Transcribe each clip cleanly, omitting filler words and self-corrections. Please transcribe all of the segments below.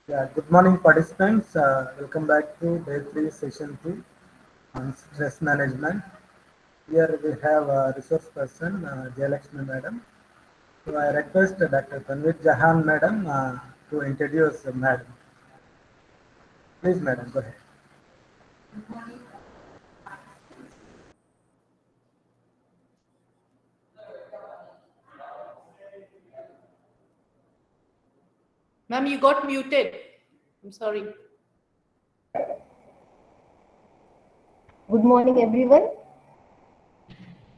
Yeah, good morning, participants. Welcome back to day 3, session 2 on stress management. Here we have a resource person, Jayalakshmi Madam. So I request Dr. Tanvir Jahan Madam to introduce Madam. Please, Madam, go ahead. Ma'am, you got muted. I'm sorry. Good morning, everyone.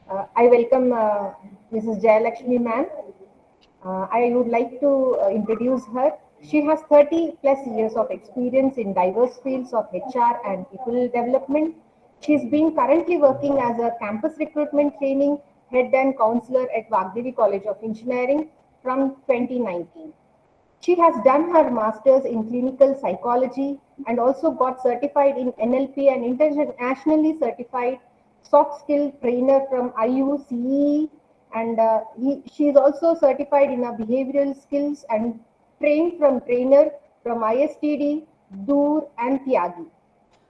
I welcome Mrs. Jaya L ma'am. I would like to introduce her. She has 30 plus years of experience in diverse fields of HR and people development. She's been currently working as a campus recruitment training head and counselor at Vaagdevi College of Engineering from 2019. She has done her master's in clinical psychology and also got certified in NLP and internationally certified soft skill trainer from IUCE. And she is also certified in behavioral skills and trained from trainer from ISTD, Dur and Tyagi.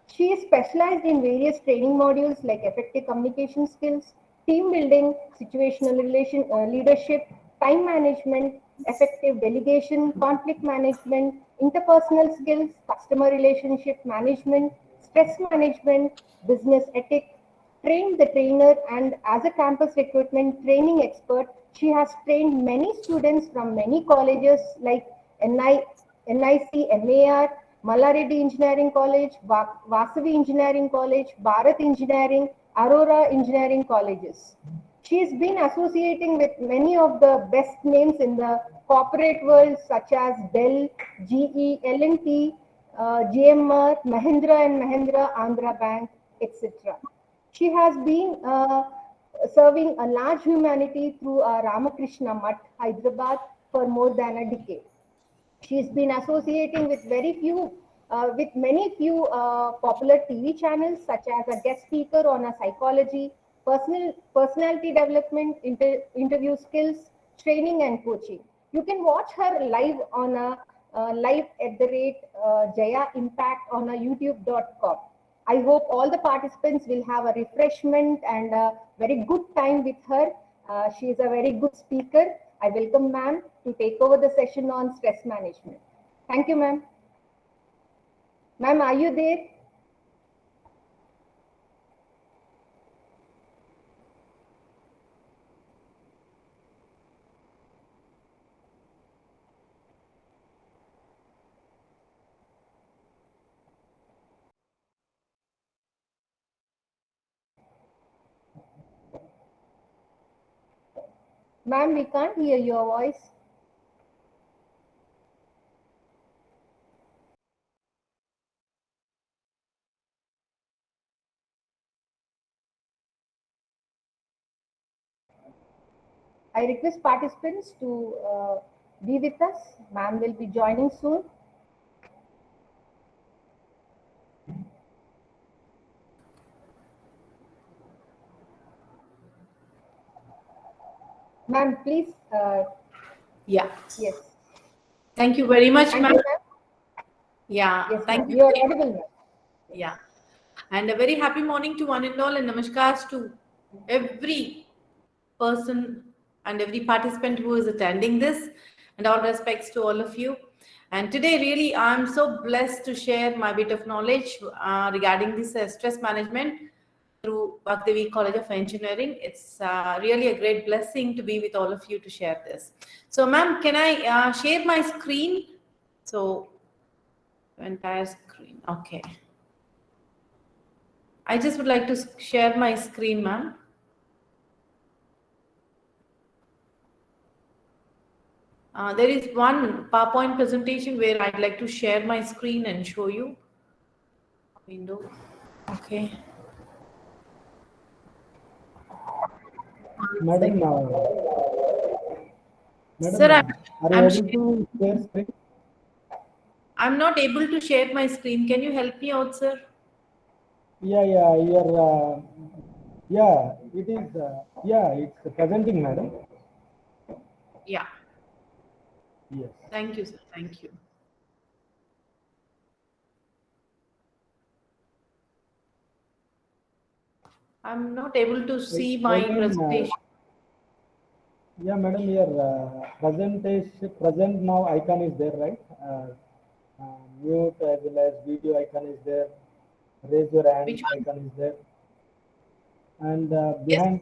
She is specialized in various training modules like effective communication skills, team building, situational leadership, time management, effective delegation, conflict management, interpersonal skills, customer relationship management, stress management, business ethics, trained the trainer, and as a campus recruitment training expert, she has trained many students from many colleges like NIC, MAR, Mallareddy Engineering College, Vasavi Engineering College, Bharat Engineering, Aurora Engineering Colleges. She has been associating with many of the best names in the corporate world such as Dell, GE, L&T, GMR, Mahindra and Mahindra, Andhra Bank, etc. She has been serving a large humanity through Ramakrishna Mutt, Hyderabad, for more than a decade. She's been associating with with many few popular TV channels, such as a guest speaker on a psychology, personality development, interview skills, training and coaching. You can watch her live on a live at the rate Jaya Impact on a YouTube.com. I hope all the participants will have a refreshment and a very good time with her. She is a very good speaker. I welcome ma'am to take over the session on stress management. Thank you, ma'am. Ma'am, are you there? Ma'am, we can't hear your voice. I request participants to be with us. Ma'am will be joining soon. Ma'am, please. Yeah. Yes. Thank you very much, Thank ma'am. you, ma'am. Yeah. Yes, thank ma'am. you. You are audible, ma'am. Yeah. And a very happy morning to one and all, and namaskars to every person and every participant who is attending this, and all respects to all of you. And today, really, I'm so blessed to share my bit of knowledge regarding this stress management through Vaagdevi College of Engineering. It's really a great blessing to be with all of you to share this. So, ma'am, can I share my screen? So, entire screen. Okay. I just would like to share my screen, ma'am. There is one PowerPoint presentation where I'd like to share my screen and show you. Window. Okay. Madam, Sir, are you able to share screen? I'm not able to share my screen. Can you help me out, sir? Yeah, it is, it's presenting, Madam. Yeah. Yes. Thank you, sir. Thank you. I'm not able to see my Again, presentation. yeah, madam, your present now icon is there, right? Mute as well as video icon is there. Raise your hand Which one? icon is there. And Yes.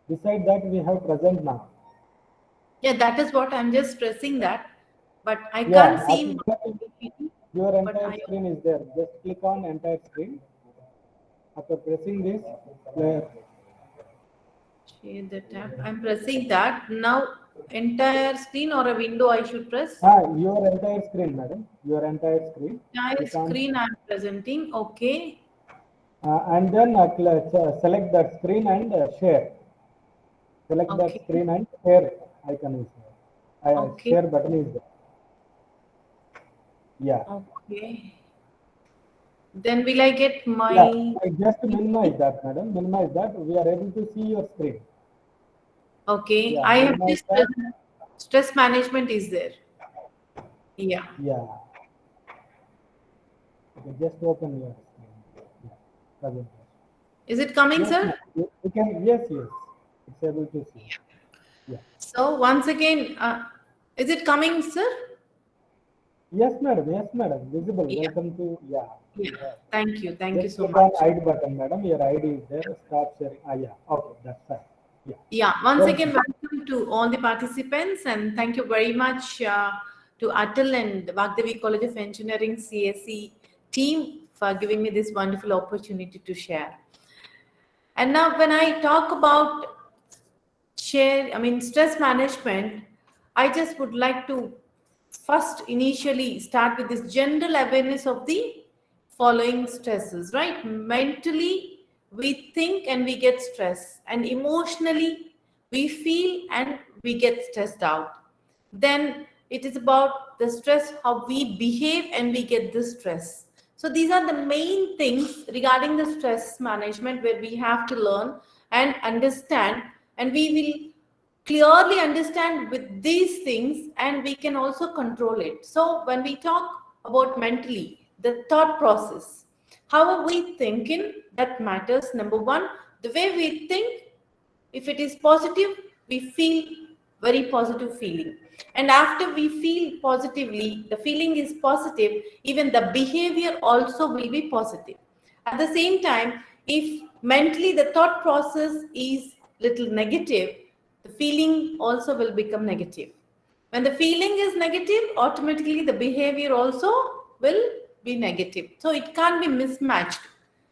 beside that we have present now. Yeah, that is what I'm just pressing that, but I Yeah, can't see after my that, PPT, your but entire I screen is there. Just click on entire screen. After pressing this, where share the tab. I'm pressing that. Now, entire screen or a window I should press? your entire screen, madam. Your entire screen. Entire Click on, screen I'm presenting. Okay. and then select that screen and share. Select that Okay. screen and share icon is there. Okay. Share button is there. Yeah. Okay. Then will I get my Yeah. I just minimize that, madam. Minimize that. We are able to see your screen. okay. Yeah. I have Minimize just that. stress management is there. Yeah. Yeah. Okay, just open your screen. Yeah. Presentation. Is it coming, Yes, sir? ma'am. You can. Yes, yes. It's able to see. Yeah. So once again, is it coming, sir? Yes, madam. Yes, madam. Visible. Yeah. Welcome to. Yeah. Yeah. Thank you. Thank you Just so click on much. ID button, madam. Your ID is there. Stop sharing. Yeah. Okay. That's fine. Yeah. Yeah, once again, Welcome. welcome to all the participants, and thank you very much to Atal and Vaagdevi College of Engineering CSE team for giving me this wonderful opportunity to share. And now, when I talk about stress management, I just would like to first initially start with this general awareness of the following stresses, right? Mentally, we think and we get stressed, and emotionally, we feel and we get stressed out. Then it is about the stress, how we behave and we get the stress. So these are the main things regarding the stress management where we have to learn and understand, and we will clearly understand with these things and we can also control it. So when we talk about mentally, the thought process, how are we thinking, that matters. Number one, the way we think, if it is positive, we feel very positive feeling, and after we feel positively, the feeling is positive, even the behavior also will be positive. At the same time, if mentally the thought process is little negative, the feeling also will become negative. When the feeling is negative, automatically the behavior also will be negative. So it can't be mismatched.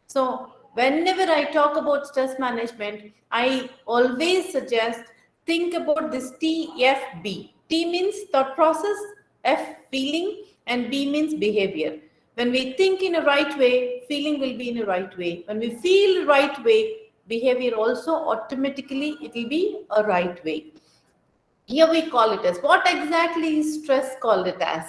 So whenever I talk about stress management, I always suggest think about this TFB. T means thought process, F feeling, and B means behavior. When we think in a right way, feeling will be in a right way. When we feel right way, behavior also automatically it will be a right way. Here we call it as, what exactly is stress called it as?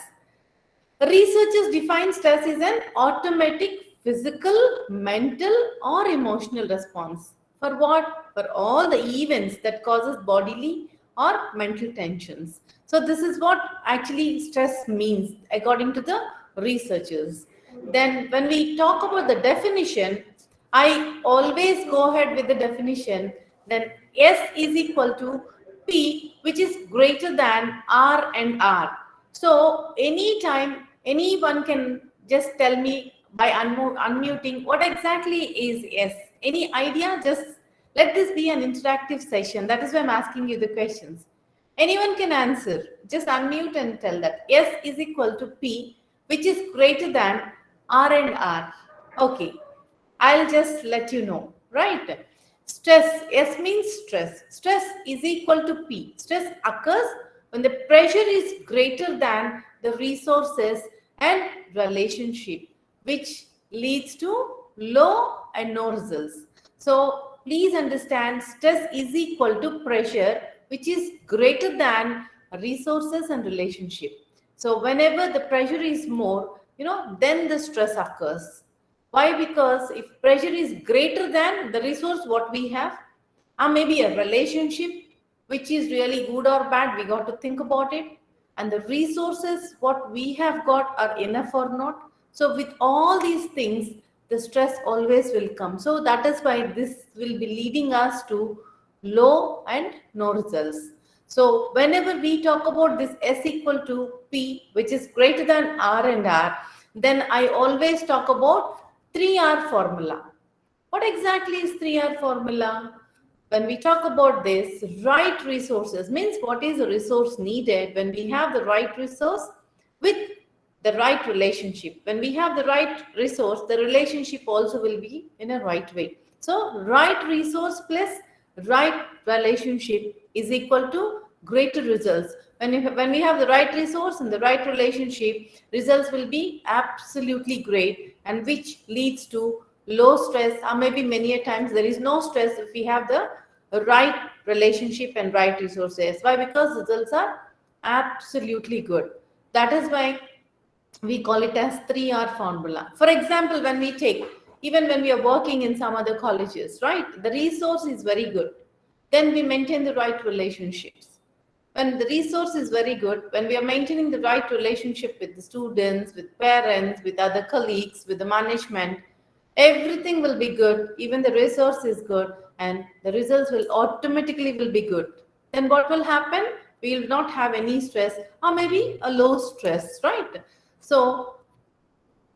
Researchers define stress as an automatic physical, mental or emotional response. For what? For all the events that causes bodily or mental tensions. So this is what actually stress means according to the researchers. Then when we talk about the definition, I always go ahead with the definition. Then S is equal to P, which is greater than R and R. So anytime anyone can just tell me by unmuting what exactly is S. Any idea? Just let this be an interactive session. That is why I'm asking you the questions. Anyone can answer. Just unmute and tell that S is equal to P, which is greater than R and R. Okay. I'll just let you know, right? Stress, S means stress. Stress is equal to P. Stress occurs when the pressure is greater than the resources and relationship, which leads to low and no results. So please understand, stress is equal to pressure, which is greater than resources and relationship. So whenever the pressure is more, then the stress occurs. Why? Because if pressure is greater than the resource what we have, or maybe a relationship which is really good or bad, we got to think about it. And the resources what we have got are enough or not. So with all these things, the stress always will come. So that is why this will be leading us to low and no results. So whenever we talk about this S equal to P, which is greater than R and R, then I always talk about 3R formula. What exactly is 3R formula? When we talk about this, right resources means what is the resource needed. When we have the right resource with the right relationship. When we have the right resource, the relationship also will be in a right way. So right resource plus right relationship is equal to greater results. When we have the right resource and the right relationship, results will be absolutely great, and which leads to low stress, or maybe many a times there is no stress if we have the right relationship and right resources. Why? Because results are absolutely good. That is why we call it as 3R formula. For example, when we take, even when we are working in some other colleges, right, the resource is very good, then we maintain the right relationships. When the resource is very good, when we are maintaining the right relationship with the students, with parents, with other colleagues, with the management, everything will be good. Even the resource is good, and the results will automatically will be good. Then what will happen? We will not have any stress, or maybe a low stress, right? So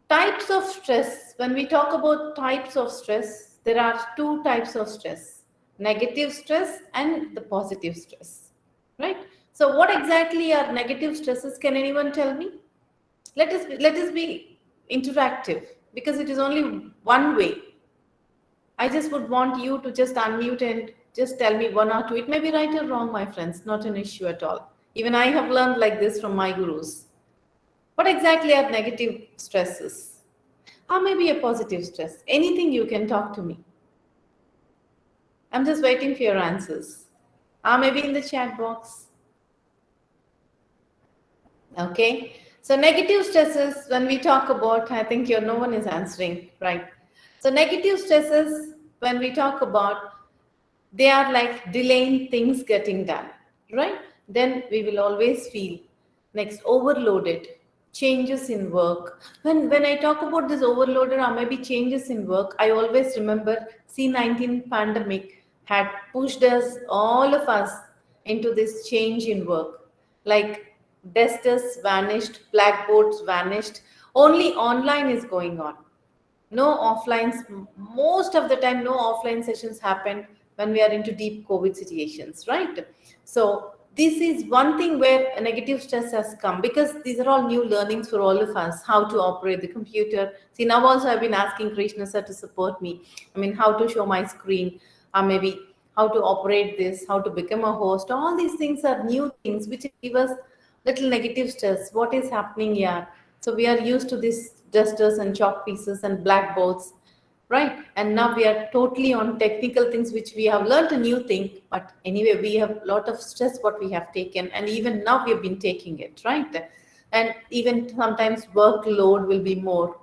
types of stress, when we talk about types of stress, there are two types of stress: negative stress and the positive stress, right? So what exactly are negative stresses? Can anyone tell me? Let us be interactive, because it is only one way. I just would want you to just unmute and just tell me one or two. It may be right or wrong, my friends, not an issue at all. Even I have learned like this from my gurus. What exactly are negative stresses? Or maybe a positive stress? Anything, you can talk to me. I'm just waiting for your answers. Or maybe in the chat box. Okay. So negative stresses, when we talk about, I think no one is answering, right? So negative stresses, when we talk about, they are like delaying things getting done, right? Then we will always feel next overloaded, changes in work. When I talk about this overloaded or maybe changes in work, I always remember C-19 pandemic had pushed us, all of us, into this change in work. Like desks vanished, blackboards vanished, only online is going on. No offlines, most of the time no offline sessions happen when we are into deep COVID situations, right? So this is one thing where a negative stress has come, because these are all new learnings for all of us, how to operate the computer. See, now also I've been asking Krishna sir to support me. I mean, how to show my screen, or maybe how to operate this, how to become a host. All these things are new things which give us little negative stress. What is happening here? So we are used to these dusters and chalk pieces and blackboards, right? And now we are totally on technical things, which we have learned a new thing. But anyway, we have a lot of stress what we have taken, and even now we have been taking it, right? And even sometimes workload will be more.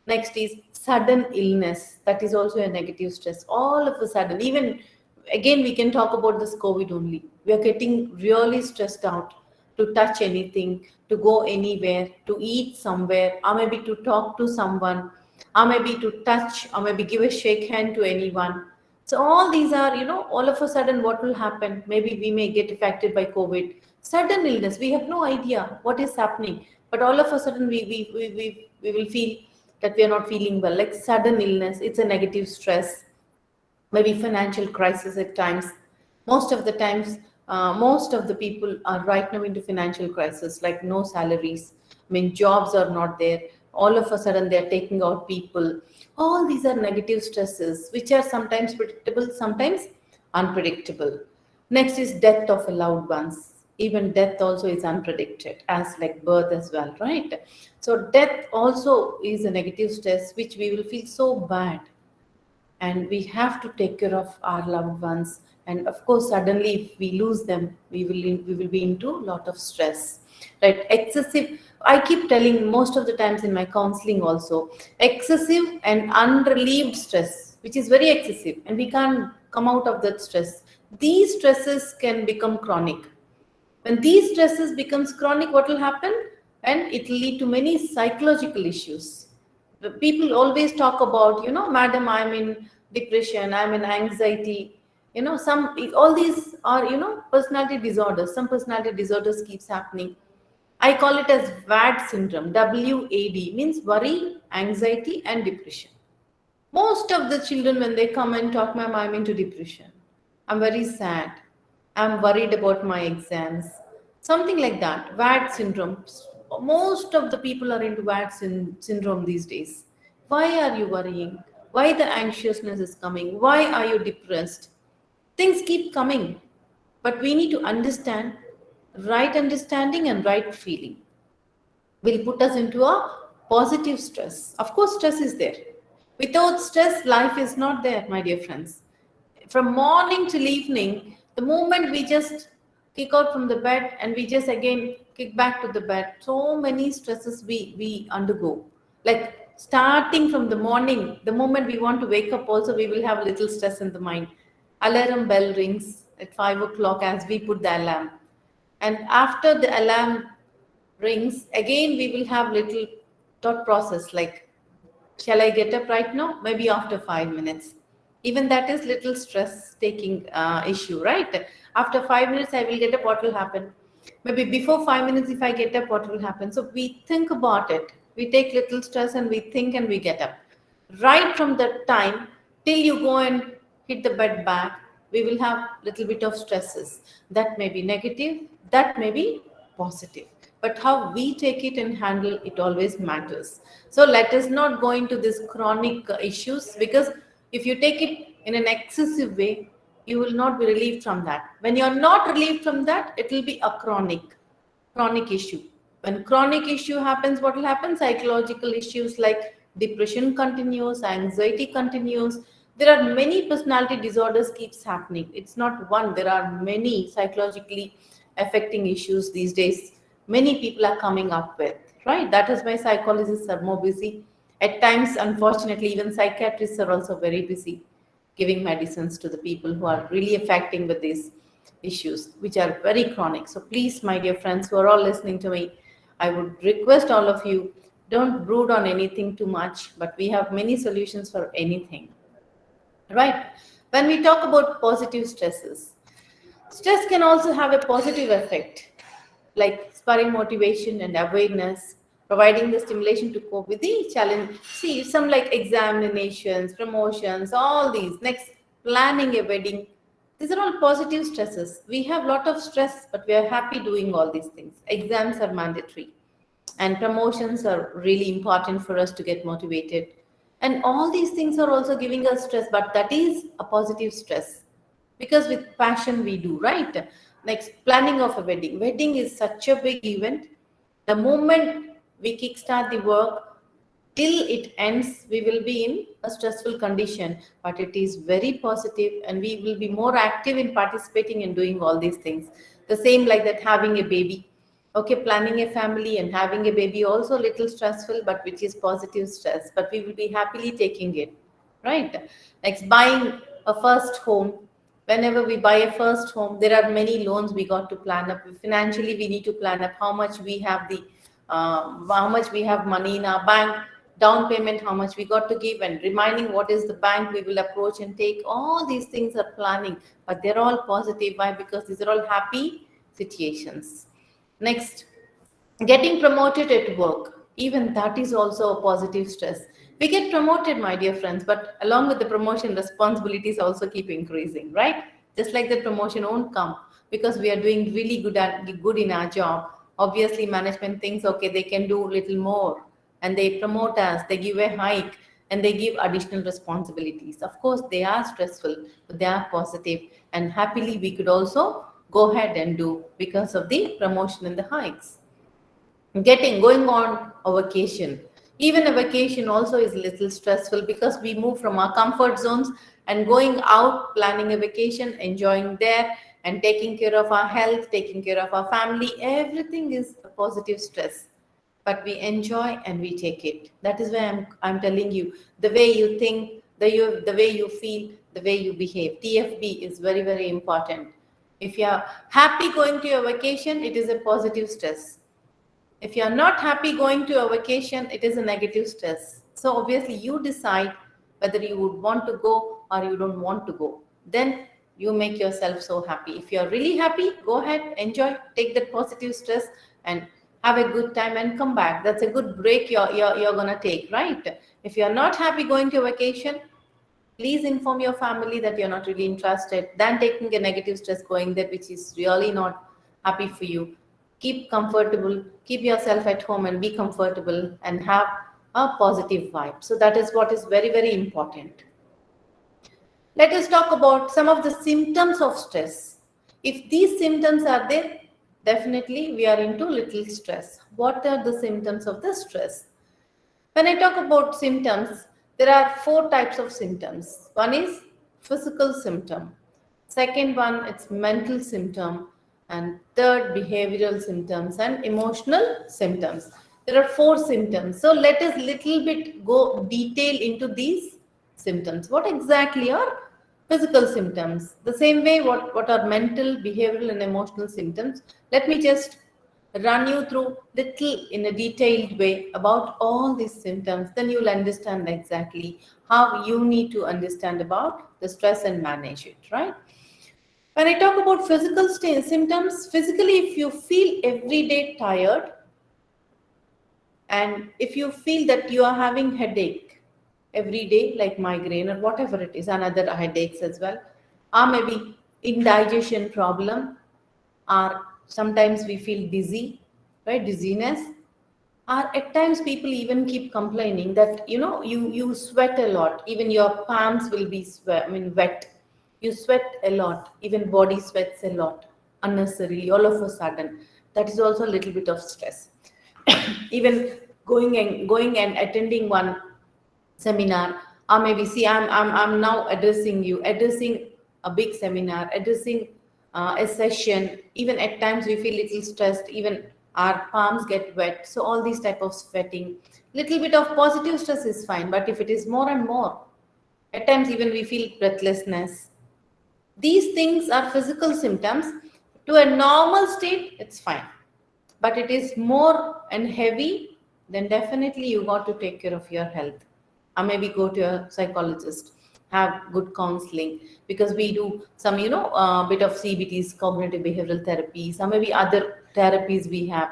Next is sudden illness. That is also a negative stress. All of a sudden, even again, we can talk about this COVID only. We are getting really stressed out to touch anything, to go anywhere, to eat somewhere, or maybe to talk to someone, or maybe to touch, or maybe give a shake hand to anyone. So all these are, all of a sudden what will happen? Maybe we may get affected by COVID. Sudden illness, we have no idea what is happening. But all of a sudden we will feel that we are not feeling well, like sudden illness. It's a negative stress. Maybe financial crisis at times. Most of the times, most of the people are right now into financial crisis, like no salaries. I mean, jobs are not there. All of a sudden, they're taking out people. All these are negative stresses, which are sometimes predictable, sometimes unpredictable. Next is death of a loved ones. Even death also is unpredicted, as like birth as well, right? So death also is a negative stress, which we will feel so bad, and we have to take care of our loved ones. And of course, suddenly if we lose them, we will be into a lot of stress, right? Excessive, I keep telling most of the times in my counseling also, excessive and unrelieved stress, which is very excessive and we can't come out of that stress. These stresses can become chronic. When these stresses becomes chronic, what will happen? And it will lead to many psychological issues. The people always talk about, madam, I'm in depression, I'm in anxiety. All these are, personality disorders. Some personality disorders keeps happening. I call it as WAD syndrome. WAD means worry, anxiety, and depression. Most of the children, when they come and talk, ma'am, I'm into depression. I'm very sad. I'm worried about my exams. Something like that. WAD syndrome. Most of the people are into WAD syndrome these days. Why are you worrying? Why the anxiousness is coming? Why are you depressed? Things keep coming. But we need to understand right understanding and right feeling will put us into a positive stress. Of course, stress is there. Without stress, life is not there, my dear friends. From morning till evening, the moment we just kick out from the bed and we just again kick back to the bed, so many stresses we undergo. Like starting from the morning, the moment we want to wake up, also we will have little stress in the mind. Alarm bell rings at 5 o'clock as we put the alarm. And after the alarm rings, again we will have little thought process like, shall I get up right now? Maybe after 5 minutes. Even that is little stress taking issue, right? After 5 minutes, I will get up, what will happen? Maybe before 5 minutes, if I get up, what will happen? So we think about it. We take little stress and we think and we get up. Right from that time till you go and hit the bed back, we will have little bit of stresses. That may be negative, that may be positive. But how we take it and handle it always matters. So let us not go into this chronic issues, because if you take it in an excessive way, you will not be relieved from that. When you are not relieved from that, it will be a chronic issue. When chronic issue happens, what will happen? Psychological issues like depression continues, anxiety continues. There are many personality disorders keeps happening. It's not one, there are many psychologically affecting issues these days. Many people are coming up with, right? That is why psychologists are more busy. At times, unfortunately, even psychiatrists are also very busy giving medicines to the people who are really affecting with these issues, which are very chronic. So please, my dear friends who are all listening to me, I would request all of you, don't brood on anything too much, but we have many solutions for anything, right? When we talk about positive stresses, stress can also have a positive effect, like spurring motivation and awareness, providing the stimulation to cope with the challenge. See, some like examinations, promotions, all these. Next, planning a wedding. These are all positive stresses. We have a lot of stress, but we are happy doing all these things. Exams are mandatory, and promotions are really important for us to get motivated. And all these things are also giving us stress, but that is a positive stress, because with passion we do, right? Next, planning of a wedding is such a big event. The moment we kickstart the work till it ends, we will be in a stressful condition, but it is very positive and we will be more active in participating in doing all these things. The same like that, having a baby. Okay, planning a family and having a baby also a little stressful, but which is positive stress, but we will be happily taking it, right? Next, buying a first home. Whenever we buy a first home, there are many loans we got to plan up. Financially, we need to plan up how much we have how much we have money in our bank, down payment, how much we got to give, and reminding what is the bank we will approach and take. All these things are planning, but they're all positive. Why? Because these are all happy situations. Next, getting promoted at work, even that is also a positive stress. We get promoted, my dear friends, but along with the promotion, responsibilities also keep increasing, right? Just like the promotion won't come because we are doing really good in our job. Obviously, management thinks, okay, they can do a little more, and they promote us, they give a hike, and they give additional responsibilities. Of course, they are stressful, but they are positive, and happily we could also go ahead and do because of the promotion and the hikes. Going on a vacation, even a vacation also is a little stressful because we move from our comfort zones and going out, planning a vacation, enjoying there, and taking care of our health, taking care of our family. Everything is a positive stress, but we enjoy and we take it. That is why I'm telling you, the way you think, the way you feel, the way you behave, TFB is very, very important. If you are happy going to your vacation, it is a positive stress. If you are not happy going to a vacation, it is a negative stress. So obviously you decide whether you would want to go or you don't want to go. Then you make yourself so happy. If you're really happy, go ahead, enjoy, take that positive stress and have a good time and come back. That's a good break you're gonna take, right? If you're not happy going to a vacation, please inform your family that you're not really interested than taking a negative stress going there, which is really not happy for you. Keep comfortable, keep yourself at home and be comfortable and have a positive vibe. So that is what is very, very important. Let us talk about some of the symptoms of stress. If these symptoms are there, definitely we are into little stress. What are the symptoms of the stress? When I talk about symptoms, there are 4 types of symptoms. One is physical symptom. Second one, it's mental symptom. And third, behavioral symptoms and emotional symptoms. There are 4 symptoms. So let us little bit go detail into these symptoms. What exactly are physical symptoms? The same way what are mental, behavioral and emotional symptoms. Let me just run you through little in a detailed way about all these symptoms. Then you'll understand exactly how you need to understand about the stress and manage it, right? When I talk about physical symptoms, physically, if you feel every day tired and if you feel that you are having headache every day, like migraine or whatever it is, and other headaches as well, or maybe indigestion problem, or sometimes we feel dizzy, right? Dizziness. Or at times people even keep complaining that you sweat a lot. Even your palms will be wet. You sweat a lot. Even body sweats a lot unnecessarily all of a sudden. That is also a little bit of stress. Even going and attending one seminar, or maybe see I'm now addressing a big seminar, addressing a session. Even at times we feel little stressed, even our palms get wet. So all these type of sweating, little bit of positive stress is fine, but if it is more and more, at times even we feel breathlessness. These things are physical symptoms. To a normal state, it's fine. But it is more and heavy, then definitely you got to take care of your health. Or maybe go to a psychologist, have good counseling, because we do some, bit of CBTs, cognitive behavioral therapies, or maybe other therapies we have.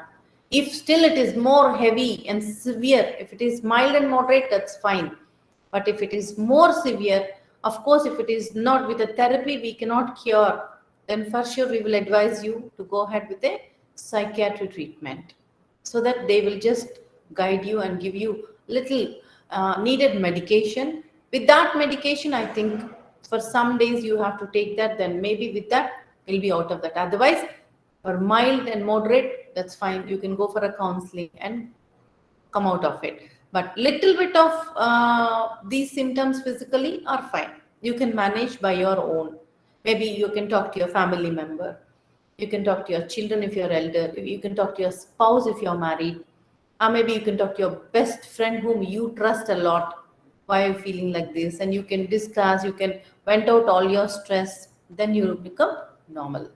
If still it is more heavy and severe, if it is mild and moderate, that's fine. But if it is more severe, of course, if it is not with a therapy, we cannot cure, then for sure we will advise you to go ahead with a psychiatry treatment, so that they will just guide you and give you little needed medication. With that medication, I think for some days you have to take that, then maybe with that you'll be out of that. Otherwise, for mild and moderate, that's fine. You can go for a counseling and come out of it. But little bit of these symptoms physically are fine. You can manage by your own. Maybe you can talk to your family member. You can talk to your children if you're elder. You can talk to your spouse if you're married. Or maybe you can talk to your best friend whom you trust a lot. Why are you feeling like this? And you can discuss, you can vent out all your stress. Then you will become normal.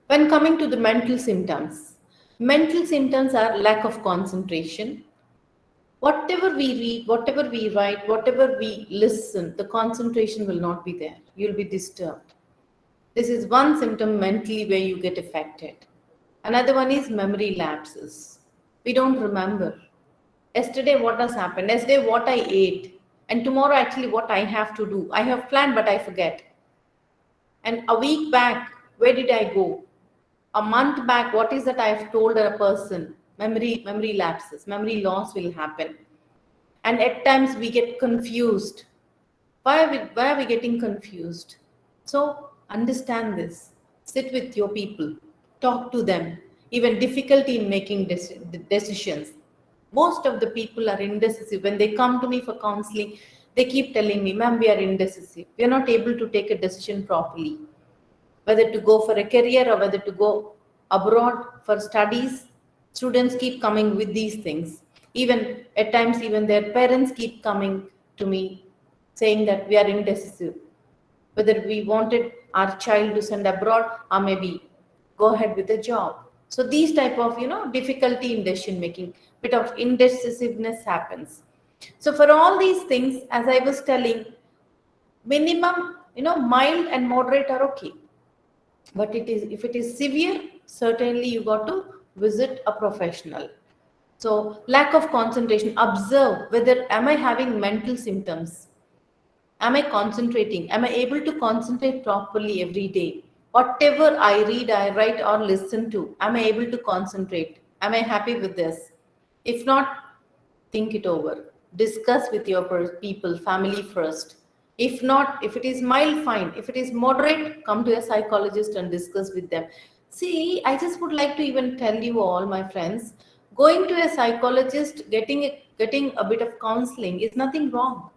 When coming to the mental symptoms are lack of concentration. Whatever we read, whatever we write, whatever we listen, the concentration will not be there. You'll be disturbed. This is one symptom mentally where you get affected. Another one is memory lapses. We don't remember. Yesterday what has happened, yesterday what I ate, and tomorrow actually what I have to do. I have planned but I forget. And a week back, where did I go? A month back, what is that I have told a person? Memory lapses, memory loss will happen. And at times we get confused. Why are we getting confused? So understand this. Sit with your people. Talk to them. Even difficulty in making decisions. Most of the people are indecisive. When they come to me for counseling, they keep telling me, ma'am, we are indecisive. We are not able to take a decision properly. Whether to go for a career or whether to go abroad for studies, students keep coming with these things. Even at times, even their parents keep coming to me saying that we are indecisive, whether we wanted our child to send abroad or maybe go ahead with a job. So these type of, difficulty in decision making, bit of indecisiveness happens. So for all these things, as I was telling, minimum, mild and moderate are okay. But if it is severe, certainly you got to visit a professional. So lack of concentration, observe whether am I having mental symptoms? Am I concentrating? Am I able to concentrate properly every day? Whatever I read, I write, or listen to, am I able to concentrate? Am I happy with this? If not, think it over. Discuss with your people, family first. If not, if it is mild, fine. If it is moderate, come to a psychologist and discuss with them. See, I just would like to even tell you all, my friends, going to a psychologist, getting a bit of counseling is nothing wrong.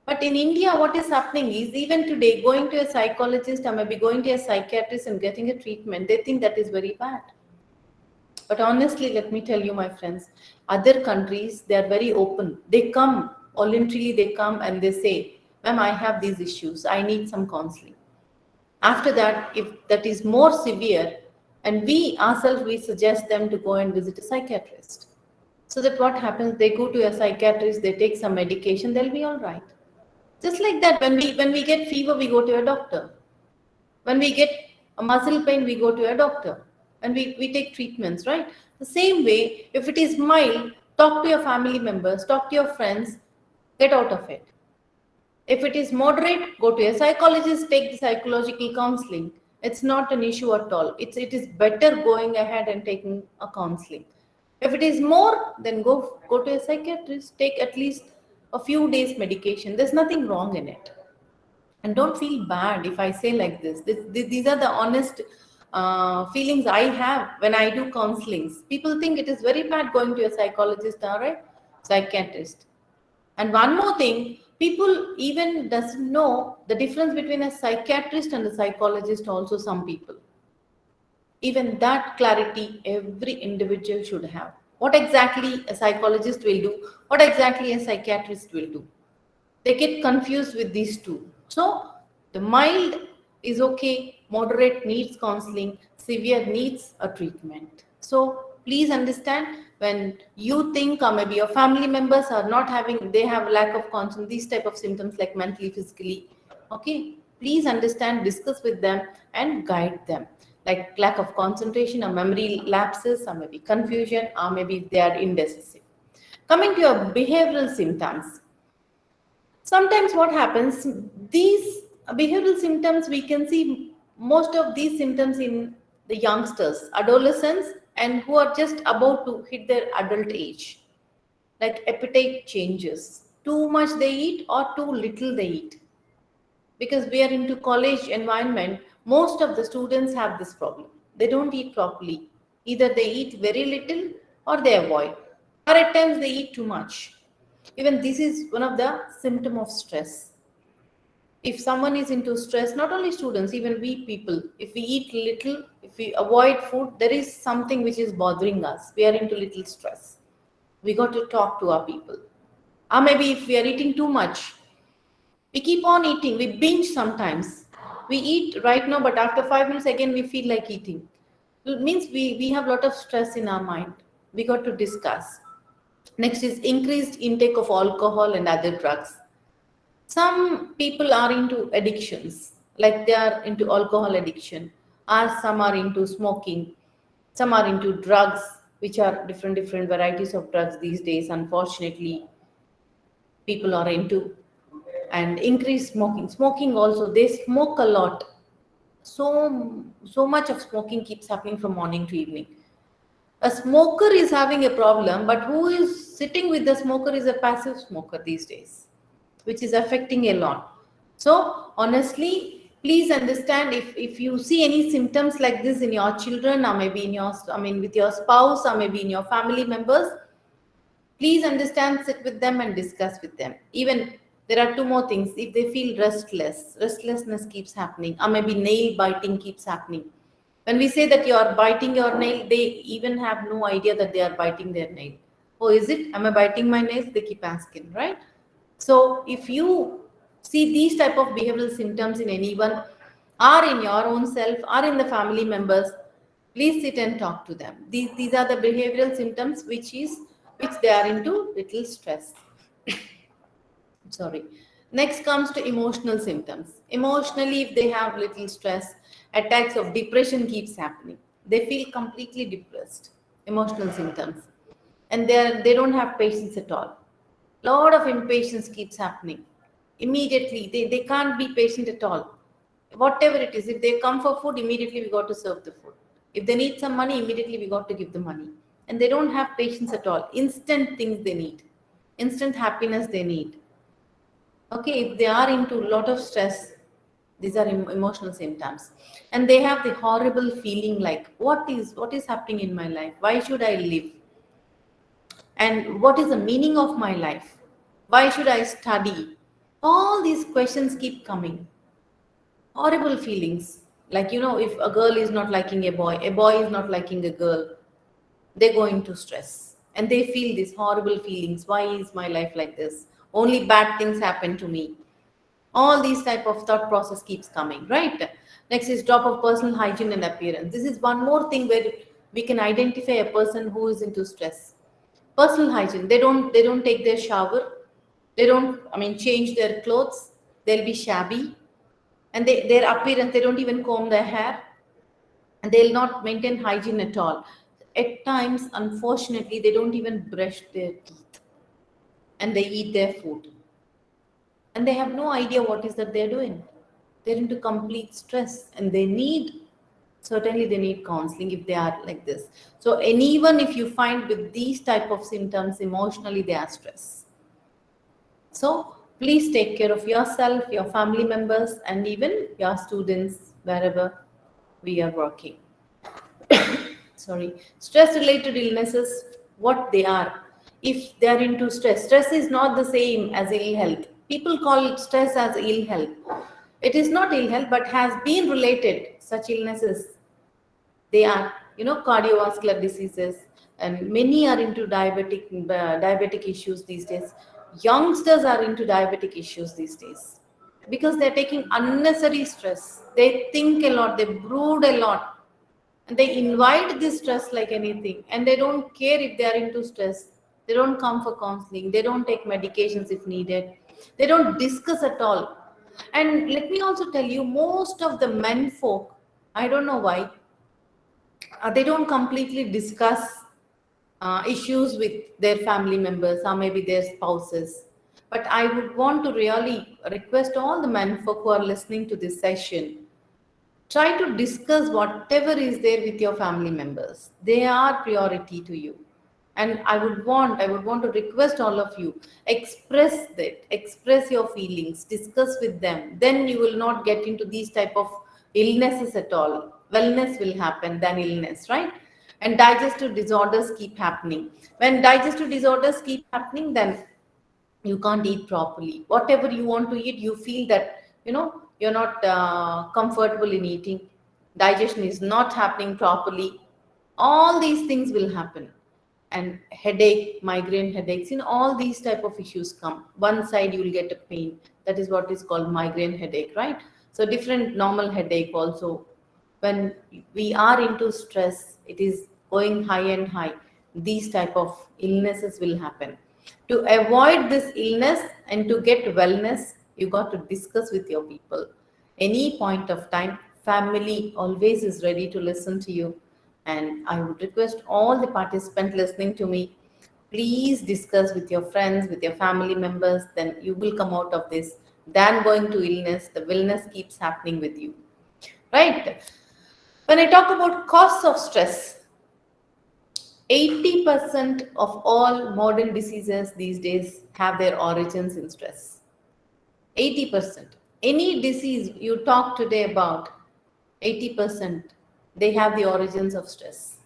But in India, what is happening is, even today, going to a psychologist or maybe going to a psychiatrist and getting a treatment, they think that is very bad. But honestly, let me tell you, my friends, other countries, they are very open. They come, voluntarily they come and they say, ma'am, I have these issues. I need some counseling. After that, if that is more severe, and we ourselves, we suggest them to go and visit a psychiatrist. So that what happens, they go to a psychiatrist, they take some medication, they'll be all right. Just like that, when we get fever, we go to a doctor. When we get a muscle pain, we go to a doctor. And we take treatments, right? The same way, if it is mild, talk to your family members, talk to your friends, get out of it. If it is moderate, go to a psychologist, take the psychological counseling. It's not an issue at all. It is better going ahead and taking a counseling. If it is more, then go to a psychiatrist, take at least a few days medication. There's nothing wrong in it. And don't feel bad if I say like this. These are the honest feelings I have when I do counselings. People think it is very bad going to a psychologist or a psychiatrist. And one more thing, people even doesn't know the difference between a psychiatrist and a psychologist also, some people. Even that clarity every individual should have. What exactly a psychologist will do, what exactly a psychiatrist will do. They get confused with these two. So the mild is okay, moderate needs counseling, severe needs a treatment. So please understand, when you think or maybe your family members are not having, they have lack of concentration, these type of symptoms like mentally, physically, okay, please understand, discuss with them and guide them. Like lack of concentration or memory lapses or maybe confusion or maybe they are indecisive. Coming to your behavioral symptoms. Sometimes what happens, these behavioral symptoms, we can see most of these symptoms in the youngsters, adolescents, and who are just about to hit their adult age. Like appetite changes. Too much they eat or too little they eat. Because we are into college environment, most of the students have this problem. They don't eat properly. Either they eat very little or they avoid. Or at times they eat too much. Even this is one of the symptom of stress. If someone is into stress, not only students, even we people, if we eat little, if we avoid food, there is something which is bothering us. We are into little stress. We got to talk to our people. Or maybe if we are eating too much, we keep on eating, we binge sometimes. We eat right now, but after 5 minutes again, we feel like eating. It means we have a lot of stress in our mind. We got to discuss. Next is increased intake of alcohol and other drugs. Some people are into addictions, like they are into alcohol addiction, or some are into smoking, some are into drugs, which are different varieties of drugs these days, unfortunately, people are into. And increased smoking also, they smoke a lot. So much of smoking keeps happening from morning to evening. A smoker is having a problem, but who is sitting with the smoker is a passive smoker these days, which is affecting a lot. So honestly, please understand, if you see any symptoms like this in your children or maybe with your spouse or maybe in your family members, please understand, sit with them and discuss with them. Even there are two more things. If they feel restlessness keeps happening, or maybe nail biting keeps happening. When we say that you are biting your nail, they even have no idea that they are biting their nail. Oh, is it? Am I biting my nails? They keep asking, right? So if you see these type of behavioral symptoms in anyone, or in your own self, or in the family members, Please sit and talk to them. These are the behavioral symptoms which they are into little stress. Sorry. Next comes to emotional symptoms. Emotionally, if they have little stress, attacks of depression keeps happening. They feel completely depressed. Emotional symptoms. And they don't have patience at all. Lot of impatience keeps happening. Immediately, they can't be patient at all. Whatever it is, if they come for food, immediately we got to serve the food. If they need some money, immediately we got to give the money. And they don't have patience at all. Instant things they need. Instant happiness they need. Okay, if they are into a lot of stress, these are emotional symptoms. And they have the horrible feeling like, what is happening in my life? Why should I live? And what is the meaning of my life? Why should I study? All these questions keep coming. Horrible feelings. Like, if a girl is not liking a boy is not liking a girl, they go into stress. And they feel these horrible feelings. Why is my life like this? Only bad things happen to me. All these type of thought process keeps coming, right? Next is drop of personal hygiene and appearance. This is one more thing where we can identify a person who is into stress. Personal hygiene. They don't take their shower. They don't, change their clothes. They'll be shabby. And their appearance, they don't even comb their hair. And they'll not maintain hygiene at all. At times, unfortunately, they don't even brush their teeth. And they eat their food. And they have no idea what is that they're doing. They're into complete stress, and they need counseling if they are like this. So, and even if you find with these type of symptoms, emotionally they are stressed. So please take care of yourself, your family members, and even your students wherever we are working. Sorry. Stress related illnesses, what they are. If they are into stress is not the same as ill health. People call stress as ill health. It is not ill health, but has been related. Such illnesses, they are, cardiovascular diseases, and many are into diabetic issues these days. Youngsters are into diabetic issues these days because they're taking unnecessary stress. They think a lot, they brood a lot, and they invite this stress like anything, and they don't care if they are into stress. They don't come for counseling, they don't take medications if needed, they don't discuss at all. And let me also tell you, most of the men folk, I don't know why, they don't completely discuss issues with their family members or maybe their spouses. But I would want to really request all the men folk who are listening to this session, try to discuss whatever is there with your family members. They are priority to you. And I would want to request all of you, express your feelings, discuss with them. Then you will not get into these type of illnesses at all. Wellness will happen than illness, right? And digestive disorders keep happening. When digestive disorders keep happening, then you can't eat properly. Whatever you want to eat, you feel that, you're not comfortable in eating. Digestion is not happening properly. All these things will happen. And headache, migraine headaches, all these type of issues come. One side you will get a pain. That is what is called migraine headache, right? So different normal headache also. When we are into stress, it is going high and high. These type of illnesses will happen. To avoid this illness and to get wellness, you got to discuss with your people. Any point of time, family always is ready to listen to you. And I would request all the participants listening to me, please discuss with your friends, with your family members, then you will come out of this. Than going to illness, the wellness keeps happening with you. Right? When I talk about cause of stress, 80% of all modern diseases these days have their origins in stress. 80%. Any disease you talk today about, 80%, they have the origins of stress.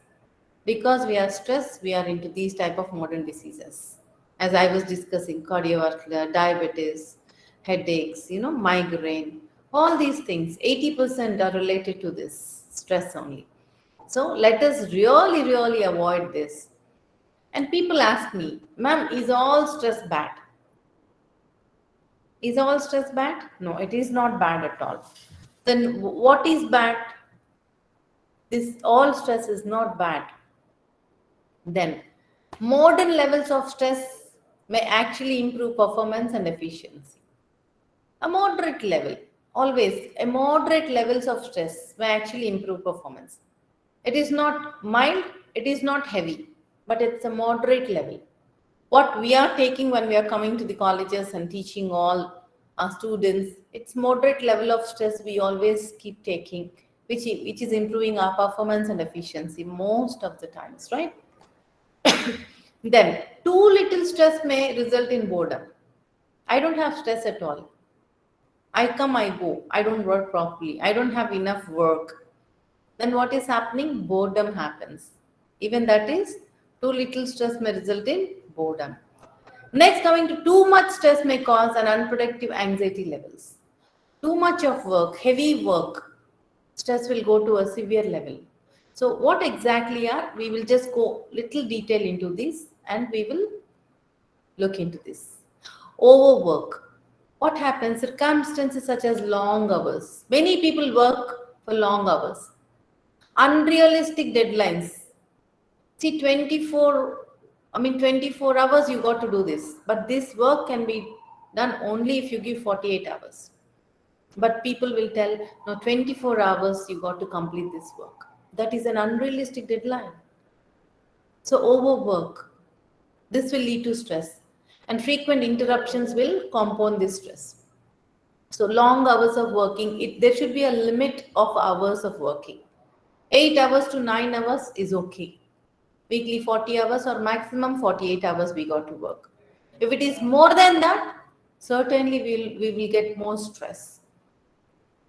Because we are stressed, we are into these type of modern diseases. As I was discussing, cardiovascular, diabetes, headaches, migraine, all these things, 80% are related to this stress only. So let us really, really avoid this. And people ask me, ma'am, is all stress bad? Is all stress bad? No, it is not bad at all. Then what is bad? This all stress is not bad. Then, modern levels of stress may actually improve performance and efficiency. A moderate level, always a moderate levels of stress may actually improve performance. It is not mild, it is not heavy, but it's a moderate level. What we are taking when we are coming to the colleges and teaching all our students, it's moderate level of stress we always keep taking, which is improving our performance and efficiency most of the times, right? Then, too little stress may result in boredom. I don't have stress at all. I come, I go. I don't work properly. I don't have enough work. Then what is happening? Boredom happens. Even that is, too little stress may result in boredom. Next, coming to too much stress may cause an unproductive anxiety levels. Too much of work, heavy work, stress will go to a severe level. So what exactly are, we will just go little detail into this and we will look into this. Overwork. What happens? Circumstances such as long hours. Many people work for long hours. Unrealistic deadlines. See, 24 hours you got to do this. But this work can be done only if you give 48 hours. But people will tell, no, 24 hours you got to complete this work. That is an unrealistic deadline. So overwork. This will lead to stress. And frequent interruptions will compound this stress. So long hours of working, there should be a limit of hours of working. 8 hours to 9 hours is okay. Weekly 40 hours or maximum 48 hours we got to work. If it is more than that, certainly we will get more stress.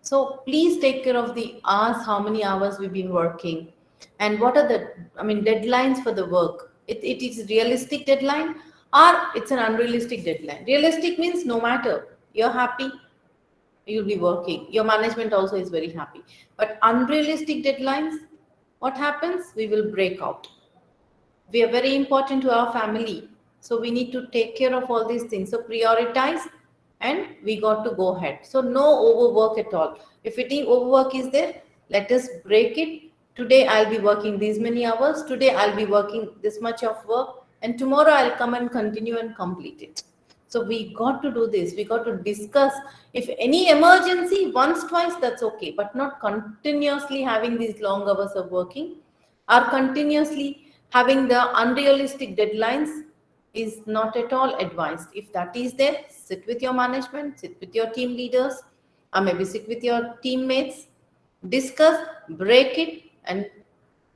So please take care of the hours, how many hours we've been working, and what are the, deadlines for the work. It is realistic deadline or it's an unrealistic deadline. Realistic means no matter, you're happy, you'll be working. Your management also is very happy. But unrealistic deadlines, what happens? We will break out. We are very important to our family. So we need to take care of all these things. So prioritize and we got to go ahead. So no overwork at all. If any overwork is there, let us break it. Today I'll be working these many hours. Today I'll be working this much of work. And tomorrow I'll come and continue and complete it. So we got to do this. We got to discuss. If any emergency, once, twice, that's okay. But not continuously having these long hours of working or continuously having the unrealistic deadlines is not at all advised. If that is there, sit with your management, sit with your team leaders, or maybe sit with your teammates, discuss, break it, and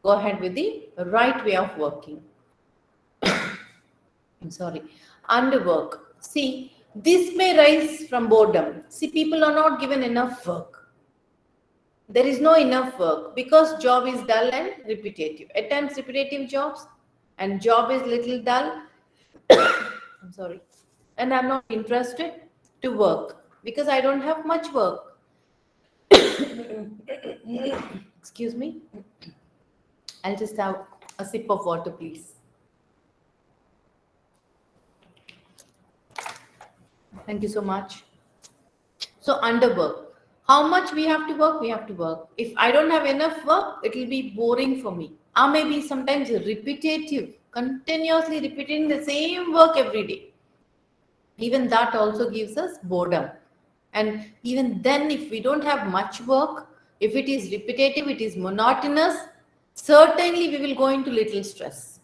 go ahead with the right way of working. I'm sorry. Underwork. See, this may rise from boredom. See, people are not given enough work. There is no enough work because job is dull and repetitive. At times repetitive jobs and job is little dull. I'm sorry. And I'm not interested to work because I don't have much work. Excuse me. I'll just have a sip of water, please. Thank you so much. So underwork. How much we have to work? We have to work. If I don't have enough work, it will be boring for me. Or maybe sometimes repetitive, continuously repeating the same work every day. Even that also gives us boredom. And even then, if we don't have much work, if it is repetitive, it is monotonous, certainly we will go into little stress.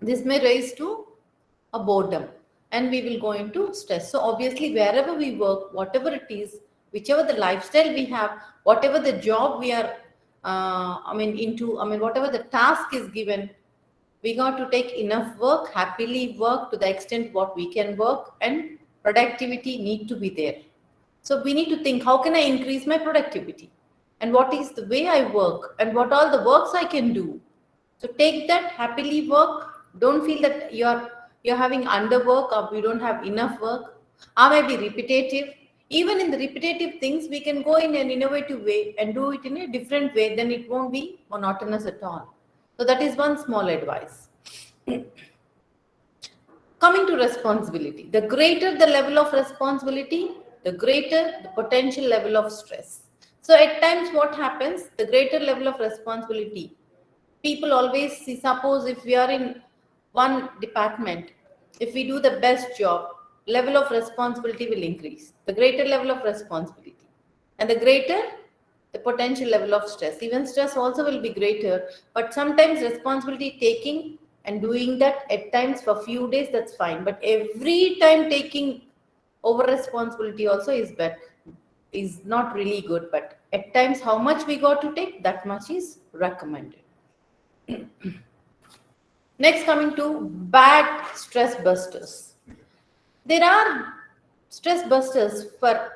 This may raise to a boredom and we will go into stress. So obviously, wherever we work, whatever it is, whichever the lifestyle we have, whatever the job we are whatever the task is given, we got to take enough work, happily work to the extent what we can work, and productivity need to be there. So we need to think, how can I increase my productivity? And what is the way I work? And what all the works I can do? So take that, happily work. Don't feel that you're having underwork or we don't have enough work. Or maybe repetitive. Even in the repetitive things, we can go in an innovative way and do it in a different way. Then it won't be monotonous at all. So that is one small advice. Coming to responsibility. The greater the level of responsibility, the greater the potential level of stress. So at times what happens, the greater level of responsibility, people always see, suppose if we are in one department, if we do the best job, level of responsibility will increase, the greater level of responsibility, and the greater the potential level of stress. Even stress also will be greater, but sometimes responsibility taking and doing that at times for few days, that's fine, but every time taking over responsibility also is not really good. But at times how much we got to take, that much is recommended. Next, coming to bad stress busters. There are stress busters for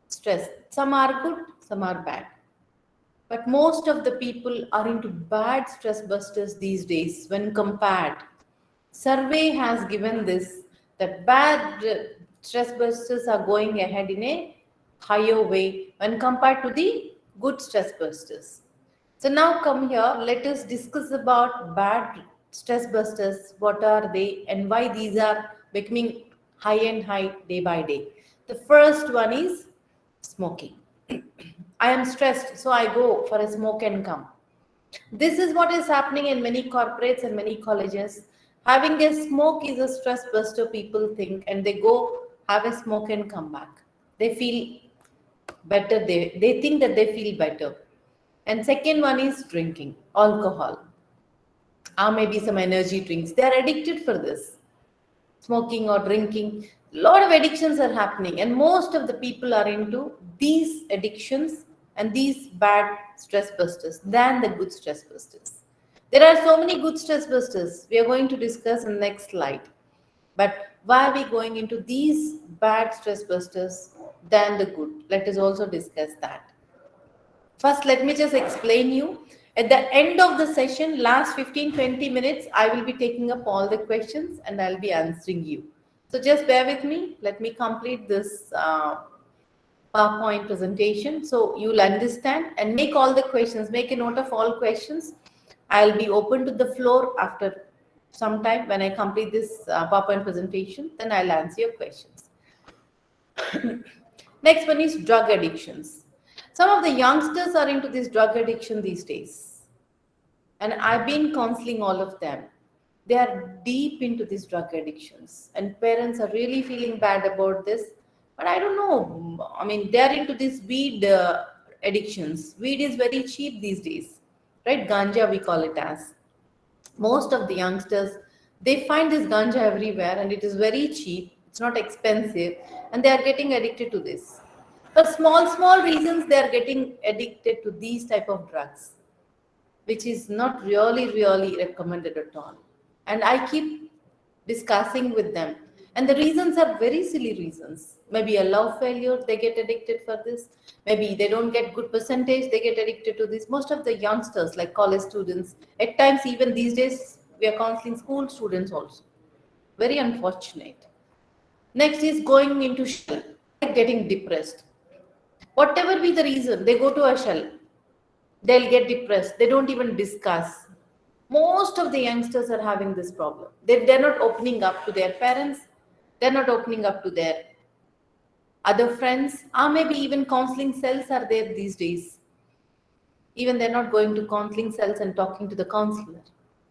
stress. Some are good, some are bad. But most of the people are into bad stress busters these days when compared. Survey has given this, that bad stress busters are going ahead in a higher way when compared to the good stress busters. So now come here, let us discuss about bad stress busters. What are they and why these are becoming high and high day by day. The first one is smoking. I am stressed, so I go for a smoke and come. This is what is happening in many corporates and many colleges. Having a smoke is a stress buster, people think, and they go have a smoke and come back. They feel better, they think that they feel better. And second one is drinking, alcohol, or maybe some energy drinks. They are addicted for this, smoking or drinking. A lot of addictions are happening, and most of the people are into these addictions and these bad stress busters than the good stress busters. There are so many good stress busters we are going to discuss in the next slide. But why are we going into these bad stress busters than the good? Let us also discuss that. First, let me just explain you. At the end of the session, last 15-20 minutes, I will be taking up all the questions and I'll be answering you. So just bear with me. Let me complete this PowerPoint presentation so you'll understand and make all the questions. Make a note of all questions. I'll be open to the floor after some time when I complete this PowerPoint presentation. Then I'll answer your questions. Next one is drug addictions. Some of the youngsters are into this drug addiction these days. And I've been counseling all of them. They are deep into these drug addictions. And parents are really feeling bad about this. But I don't know. I mean, they're into these weed addictions. Weed is very cheap these days. Right? Ganja, we call it as. Most of the youngsters, they find this ganja everywhere and it is very cheap. It's not expensive. And they are getting addicted to this. For small reasons, they are getting addicted to these type of drugs, which is not really recommended at all. And I keep discussing with them. And the reasons are very silly reasons. Maybe a love failure, they get addicted for this. Maybe they don't get good percentage, they get addicted to this. Most of the youngsters, like college students, at times even these days, we are counseling school students also. Very unfortunate. Next is going into shell, getting depressed. Whatever be the reason, they go to a shell. They'll get depressed. They don't even discuss. Most of the youngsters are having this problem. They're not opening up to their parents. They're not opening up to their other friends. Or maybe even counseling cells are there these days. Even they're not going to counseling cells and talking to the counselor.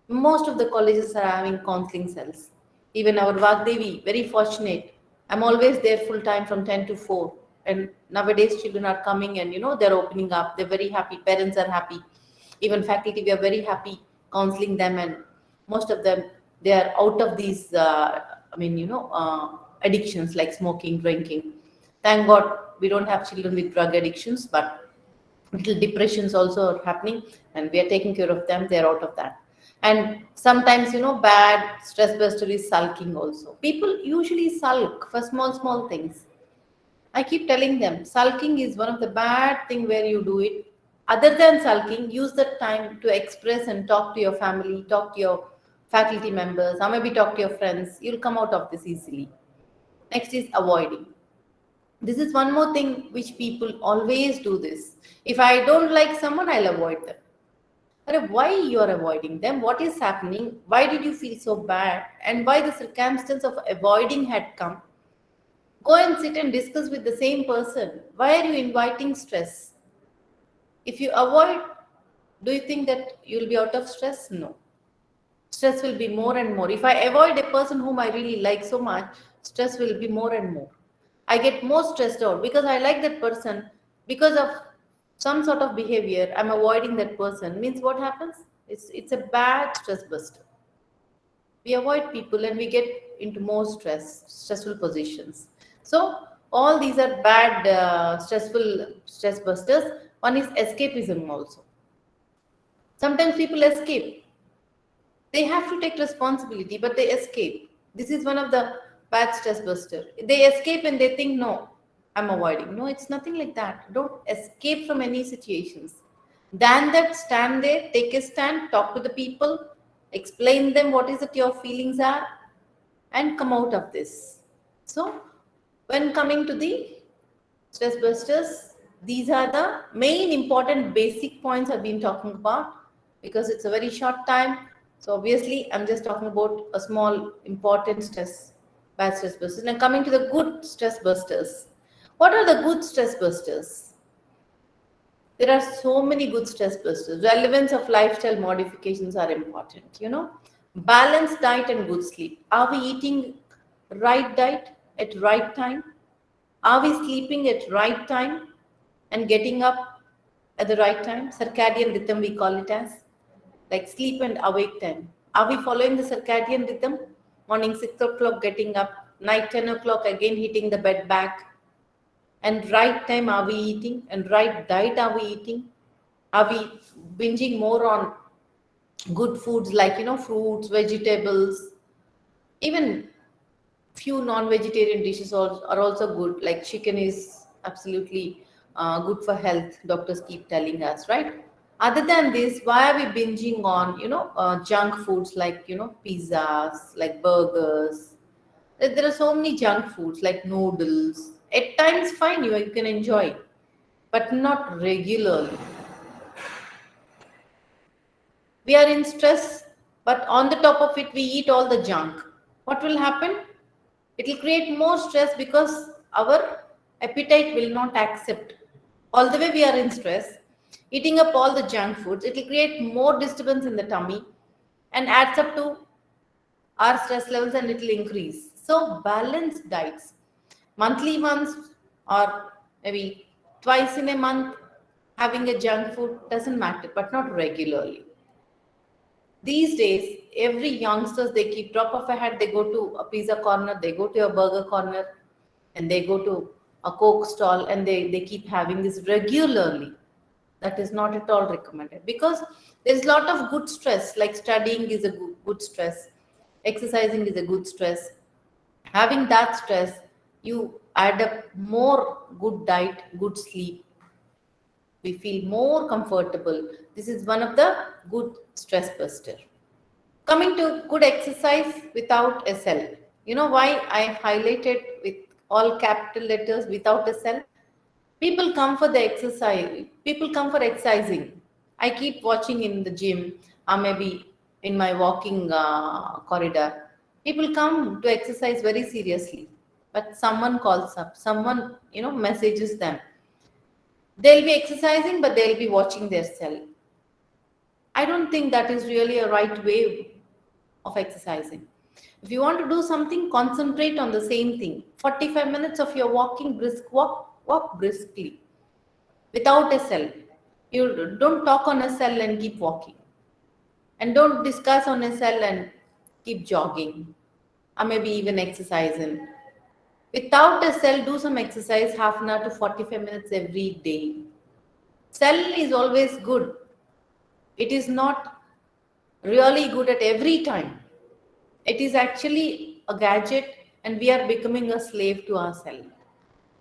Most of the colleges are having counseling cells. Even our Vaagdevi, very fortunate. I'm always there full time from 10 to 4. And nowadays children are coming and they're opening up. They're very happy. Parents are happy. Even faculty, we are very happy counseling them, and most of them, they are out of these addictions like smoking, drinking. Thank God we don't have children with drug addictions, but little depressions also are happening and we are taking care of them. They're out of that. And sometimes bad stress buster is sulking also. People usually sulk for small things. I keep telling them, sulking is one of the bad thing where you do it. Other than sulking, use that time to express and talk to your family, talk to your faculty members, or maybe talk to your friends. You'll come out of this easily. Next is avoiding. This is one more thing which people always do this. If I don't like someone, I'll avoid them. But why you are avoiding them? What is happening? Why did you feel so bad? And why the circumstance of avoiding had come? Go and sit and discuss with the same person. Why are you inviting stress? If you avoid, do you think that you'll be out of stress? No. Stress will be more and more. If I avoid a person whom I really like so much, stress will be more and more. I get more stressed out because I like that person. Because of some sort of behavior, I'm avoiding that person. Means what happens? It's a bad stress buster. We avoid people and we get into more stressful positions. So all these are bad stress busters. One is escapism also. Sometimes people escape. They have to take responsibility, but they escape. This is one of the bad stress buster. They escape and they think, no, I'm avoiding. No, it's nothing like that. Don't escape from any situations. Than that, stand there, take a stand, talk to the people, explain them what is it your feelings are, and come out of this. So, when coming to the stress busters, these are the main important basic points I've been talking about because it's a very short time. So obviously, I'm just talking about a small important bad stress busters. Now coming to the good stress busters. What are the good stress busters? There are so many good stress busters. Relevance of lifestyle modifications are important. Balanced diet and good sleep. Are we eating right diet at right time? Are we sleeping at right time and getting up at the right time? Circadian rhythm we call it as, like sleep and awake time. Are we following the circadian rhythm? Morning 6 o'clock getting up, night 10 o'clock again hitting the bed back. And right time are we eating? And right diet are we eating? Are we binging more on good foods like, fruits, vegetables, even few non-vegetarian dishes are also good, like chicken is absolutely good for health, doctors keep telling us, right? Other than this, why are we binging on junk foods like pizzas, like burgers? There are so many junk foods like noodles. At times fine, you can enjoy, but not regularly. We are in stress, but on the top of it we eat all the junk. What will happen? It will create more stress because our appetite will not accept. All the way we are in stress, eating up all the junk foods, it will create more disturbance in the tummy and adds up to our stress levels and it will increase. So balanced diets, monthly once or maybe twice in a month, having a junk food doesn't matter, but not regularly. These days, every youngsters, they keep drop of a hat, they go to a pizza corner, they go to a burger corner, and they go to a Coke stall, and they keep having this regularly. That is not at all recommended because there's a lot of good stress, like studying is a good stress, exercising is a good stress. Having that stress, you add up more good diet, good sleep, we feel more comfortable. This is one of the good stress buster. Coming to good exercise without a cell. You know why I highlighted with all capital letters without a cell? People come for the exercise. People come for exercising. I keep watching in the gym or maybe in my walking corridor. People come to exercise very seriously, but someone calls up, someone messages them. They'll be exercising, but they'll be watching their cell. I don't think that is really a right way of exercising. If you want to do something, concentrate on the same thing. 45 minutes of your walking brisk walk briskly without a cell. You don't talk on a cell and keep walking. And don't discuss on a cell and keep jogging or maybe even exercising. Without a cell, do some exercise half an hour to 45 minutes every day. Cell is always good. It is not really good at every time. It is actually a gadget and we are becoming a slave to our cell.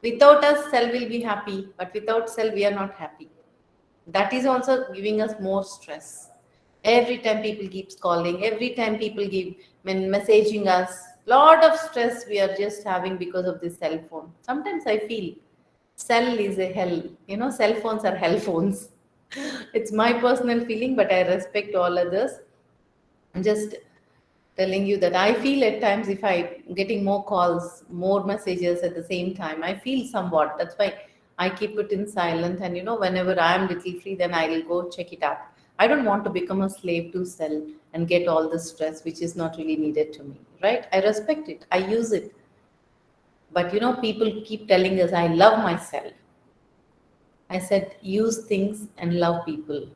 Without us, cell will be happy, but without cell, we are not happy. That is also giving us more stress. Every time people keeps calling, every time people messaging us, lot of stress we are just having because of this cell phone. Sometimes I feel cell is a hell. Cell phones are hell phones. It's my personal feeling, but I respect all others. I'm just telling you that I feel at times if I getting more calls, more messages at the same time, I feel somewhat. That's why I keep it in silent, and whenever I am little free, then I will go check it out. I don't want to become a slave to cell and get all the stress which is not really needed to me, right? I respect it, I use it. But people keep telling us, I love myself. I said, use things and love people.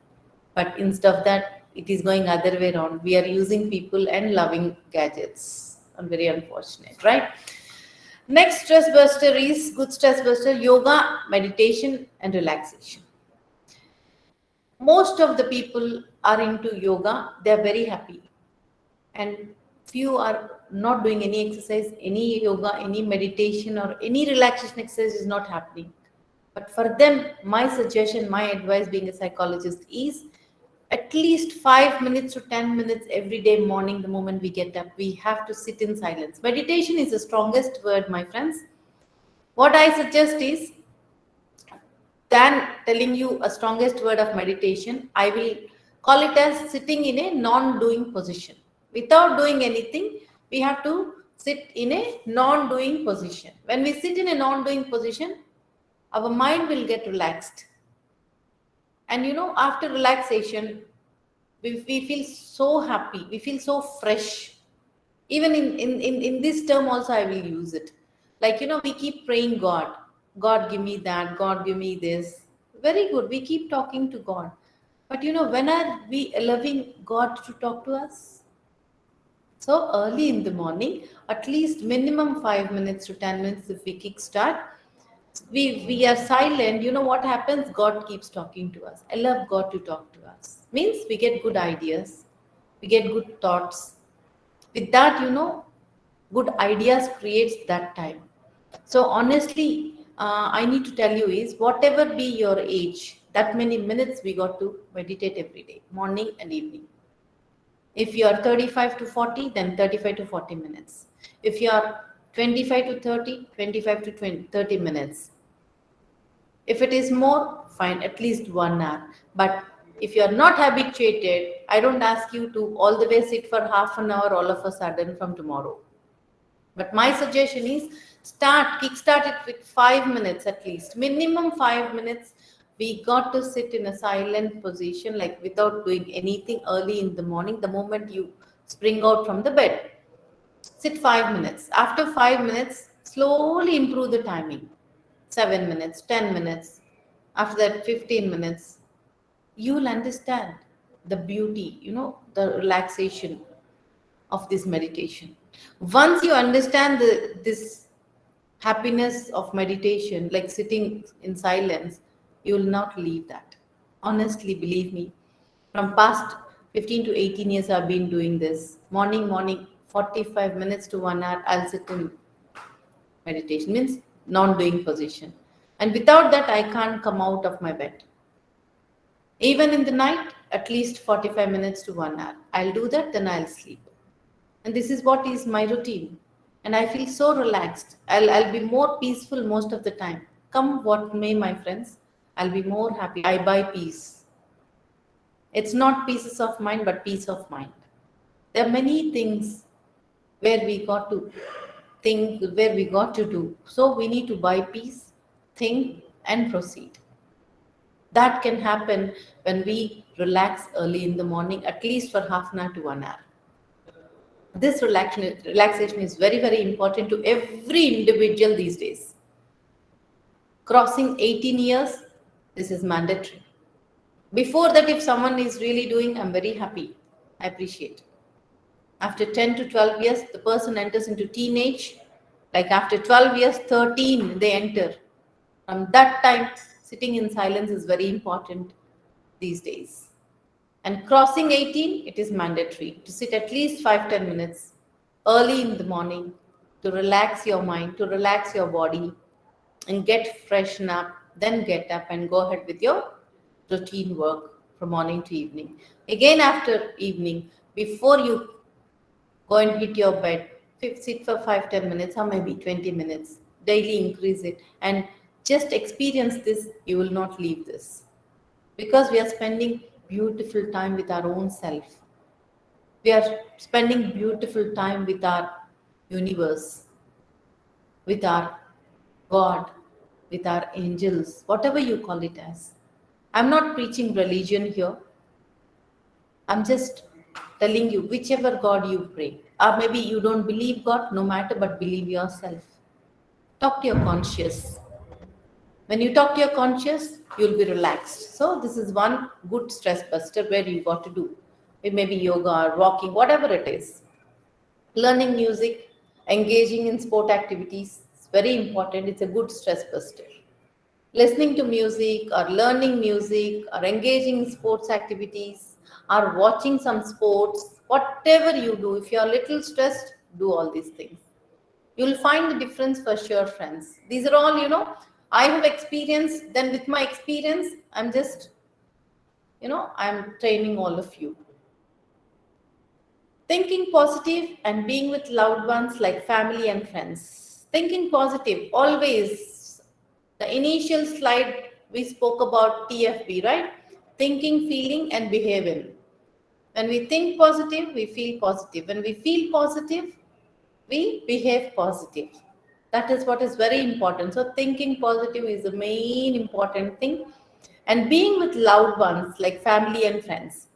But instead of that, it is going other way around. We are using people and loving gadgets. I'm very unfortunate, right? Next stress buster is good stress buster, yoga, meditation, and relaxation. Most of the people are into yoga. They are very happy. And few are not doing any exercise, any yoga, any meditation, or any relaxation exercise is not happening. But for them, my suggestion, my advice being a psychologist is at least 5 minutes to 10 minutes every day morning, the moment we get up, we have to sit in silence. Meditation is the strongest word, my friends. What I suggest is, than telling you a strongest word of meditation, I will call it as sitting in a non-doing position. Without doing anything, we have to sit in a non-doing position. When we sit in a non-doing position, our mind will get relaxed. And after relaxation, we feel so happy, we feel so fresh. Even in this term also I will use it. Like, we keep praying God. God give me that, God give me this. Very good, we keep talking to God. But when are we allowing God to talk to us? So early in the morning, at least minimum 5 minutes to 10 minutes, if we kickstart, we are silent. What happens? God keeps talking to us. I love God to talk to us. Means we get good ideas, we get good thoughts. With that, good ideas creates that time. So honestly, I need to tell you is, whatever be your age, that many minutes we got to meditate every day, morning and evening. If you are 35 to 40, then 35 to 40 minutes. If you are 25 to 30, 25 to 30 minutes. If it is more, fine, at least 1 hour. But if you are not habituated, I don't ask you to all the way sit for half an hour all of a sudden from tomorrow. But my suggestion is, kickstart it with 5 minutes at least, minimum 5 minutes. We got to sit in a silent position, like without doing anything early in the morning, the moment you spring out from the bed. Sit 5 minutes. After 5 minutes, slowly improve the timing. 7 minutes, 10 minutes. After that, 15 minutes. You'll understand the beauty, the relaxation of this meditation. Once you understand this happiness of meditation, like sitting in silence, you will not leave that. Honestly, believe me, from past 15 to 18 years I've been doing this. Morning, 45 minutes to 1 hour, I'll sit in meditation, means non-doing position. And without that, I can't come out of my bed. Even in the night, at least 45 minutes to 1 hour. I'll do that, then I'll sleep. And this is what is my routine. And I feel so relaxed. I'll be more peaceful most of the time. Come what may, my friends, I'll be more happy. I buy peace. It's not pieces of mind, but peace of mind. There are many things where we got to think, where we got to do. So we need to buy peace, think, and proceed. That can happen when we relax early in the morning, at least for half an hour to 1 hour. This relaxation is very, very important to every individual these days. Crossing 18 years, this is mandatory. Before that, if someone is really doing, I'm very happy. I appreciate. After 10 to 12 years, the person enters into teenage. Like after 12 years, 13, they enter. From that time, sitting in silence is very important these days. And crossing 18, it is mandatory to sit at least 5-10 minutes early in the morning to relax your mind, to relax your body, and get freshen up, then get up and go ahead with your routine work from morning to evening. Again, after evening, before you go and hit your bed, sit for 5-10 minutes or maybe 20 minutes. Daily increase it and just experience this. You will not leave this, because we are spending beautiful time with our own self. We are spending beautiful time with our universe, with our God, with our angels, whatever you call it as. I'm not preaching religion here. I'm just telling you, whichever God you pray, or maybe you don't believe God, no matter, but believe yourself. Talk to your conscious. When you talk to your conscious, you'll be relaxed. So this is one good stress buster where you got to do. It may be yoga or walking, whatever it is. Learning music, engaging in sport activities, it's very important. It's a good stress buster. Listening to music or learning music or engaging in sports activities or watching some sports, whatever you do, if you're a little stressed, do all these things. You'll find the difference for sure, friends. These are all, I have experience. Then with my experience, I'm just, I'm training all of you. Thinking positive and being with loved ones like family and friends. Thinking positive, always. The initial slide, we spoke about TFB, right? Thinking, feeling, and behaving. When we think positive, we feel positive. When we feel positive, we behave positive. That is what is very important. So thinking positive is the main important thing. And being with loved ones like family and friends.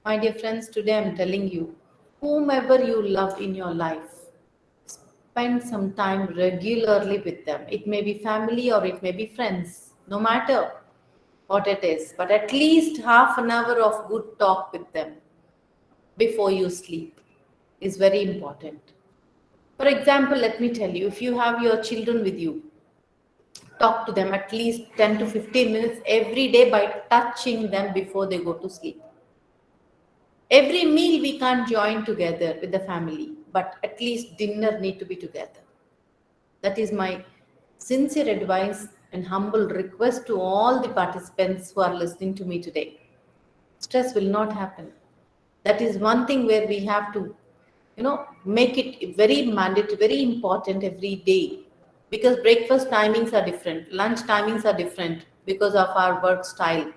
My dear friends, today I'm telling you, whomever you love in your life, spend some time regularly with them. It may be family or it may be friends, no matter what it is, but at least half an hour of good talk with them before you sleep is very important. For example, let me tell you, if you have your children with you, talk to them at least 10 to 15 minutes every day by touching them before they go to sleep. Every meal we can't join together with the family, but at least dinner need to be together. That is my sincere advice and humble request to all the participants who are listening to me today. Stress will not happen. That is one thing where we have to, make it very mandatory, very important every day. Because breakfast timings are different, lunch timings are different because of our work style.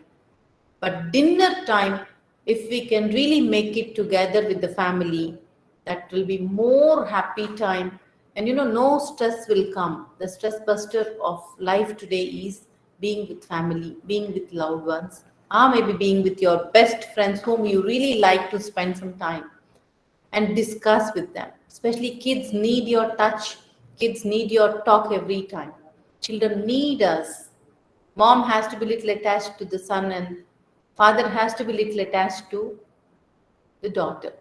But dinner time, if we can really make it together with the family, that will be more happy time. And no stress will come. The stress buster of life today is being with family, being with loved ones, or maybe being with your best friends whom you really like to spend some time and discuss with them. Especially kids need your touch, kids need your talk every time. Children need us. Mom has to be little attached to the son and father has to be little attached to the daughter.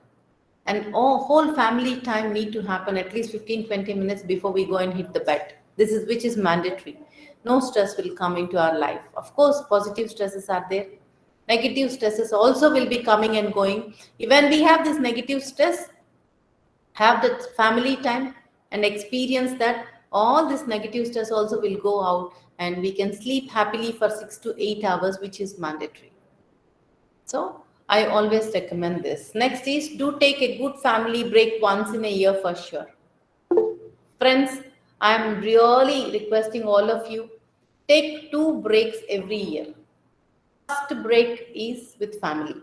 And whole family time need to happen at least 15-20 minutes before we go and hit the bed. This is which is mandatory. No stress will come into our life. Of course, positive stresses are there. Negative stresses also will be coming and going. When we have this negative stress, have that family time and experience that all this negative stress also will go out and we can sleep happily for 6 to 8 hours, which is mandatory. So I always recommend this. Next is do take a good family break once in a year for sure. Friends, I am really requesting all of you, take 2 breaks every year. First break is with family.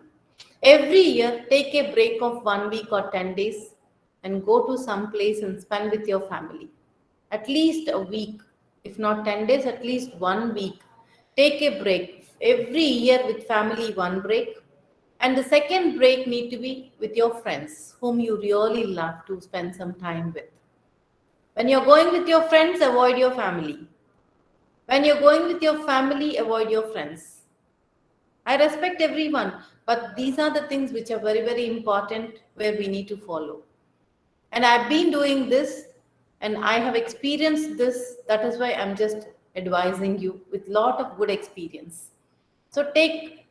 Every year, take a break of 1 week or 10 days and go to some place and spend with your family. At least a week, if not 10 days, at least 1 week. Take a break. Every year with family, 1 break. And the second break need to be with your friends, whom you really love to spend some time with. When you're going with your friends, avoid your family. When you're going with your family, avoid your friends. I respect everyone, but these are the things which are very, very important where we need to follow. And I've been doing this and I have experienced this. That is why I'm just advising you with lot of good experience. So take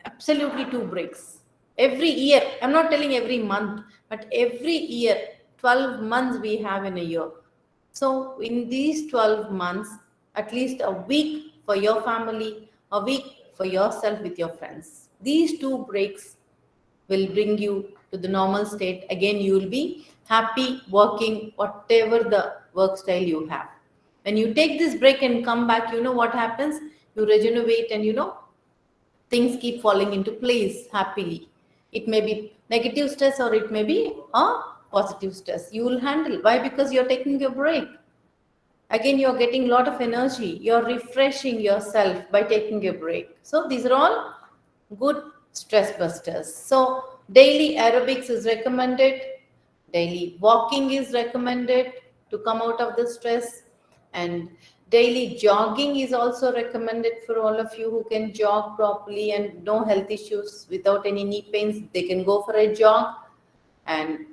absolutely 2 breaks. Every year, I'm not telling every month, but every year, 12 months we have in a year. So in these 12 months, at least a week for your family, a week for yourself with your friends. These 2 breaks will bring you to the normal state. Again, you will be happy working whatever the work style you have. When you take this break and come back, you know what happens? You regenerate and things keep falling into place happily. It may be negative stress or it may be a positive stress. You will handle. Why? Because you're taking a break. Again, you're getting a lot of energy. You're refreshing yourself by taking a break. So these are all good stress busters. So daily aerobics is recommended. Daily walking is recommended to come out of the stress. And daily jogging is also recommended for all of you who can jog properly and no health issues without any knee pains. They can go for a jog. And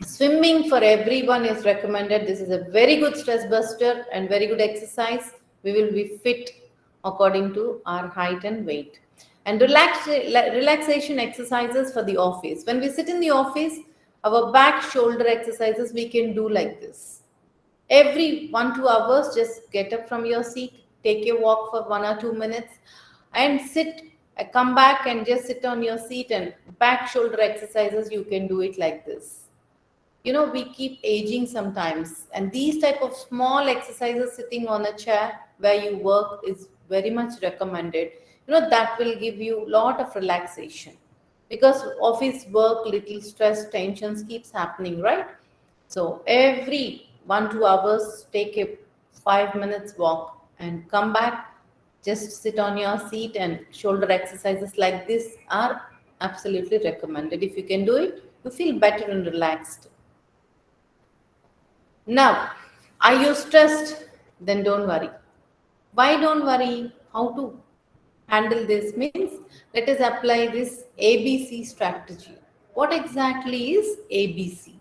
swimming for everyone is recommended. This is a very good stress buster and very good exercise. We will be fit according to our height and weight. And relaxation exercises for the office. When we sit in the office, our back shoulder exercises we can do like this. Every 1-2 hours, just get up from your seat, take a walk for 1 or 2 minutes, and sit. Come back and just sit on your seat, and back shoulder exercises you can do it like this. We keep aging sometimes, and these type of small exercises sitting on a chair where you work is very much recommended. That will give you a lot of relaxation, because office work, little stress, tensions keeps happening, right? So every 1-2 hours, take a 5 minutes walk and come back. Just sit on your seat, and shoulder exercises like this are absolutely recommended. If you can do it, you feel better and relaxed. Now, are you stressed? Then don't worry. Why don't worry? How to handle this means, let us apply this ABC strategy. What exactly is ABC?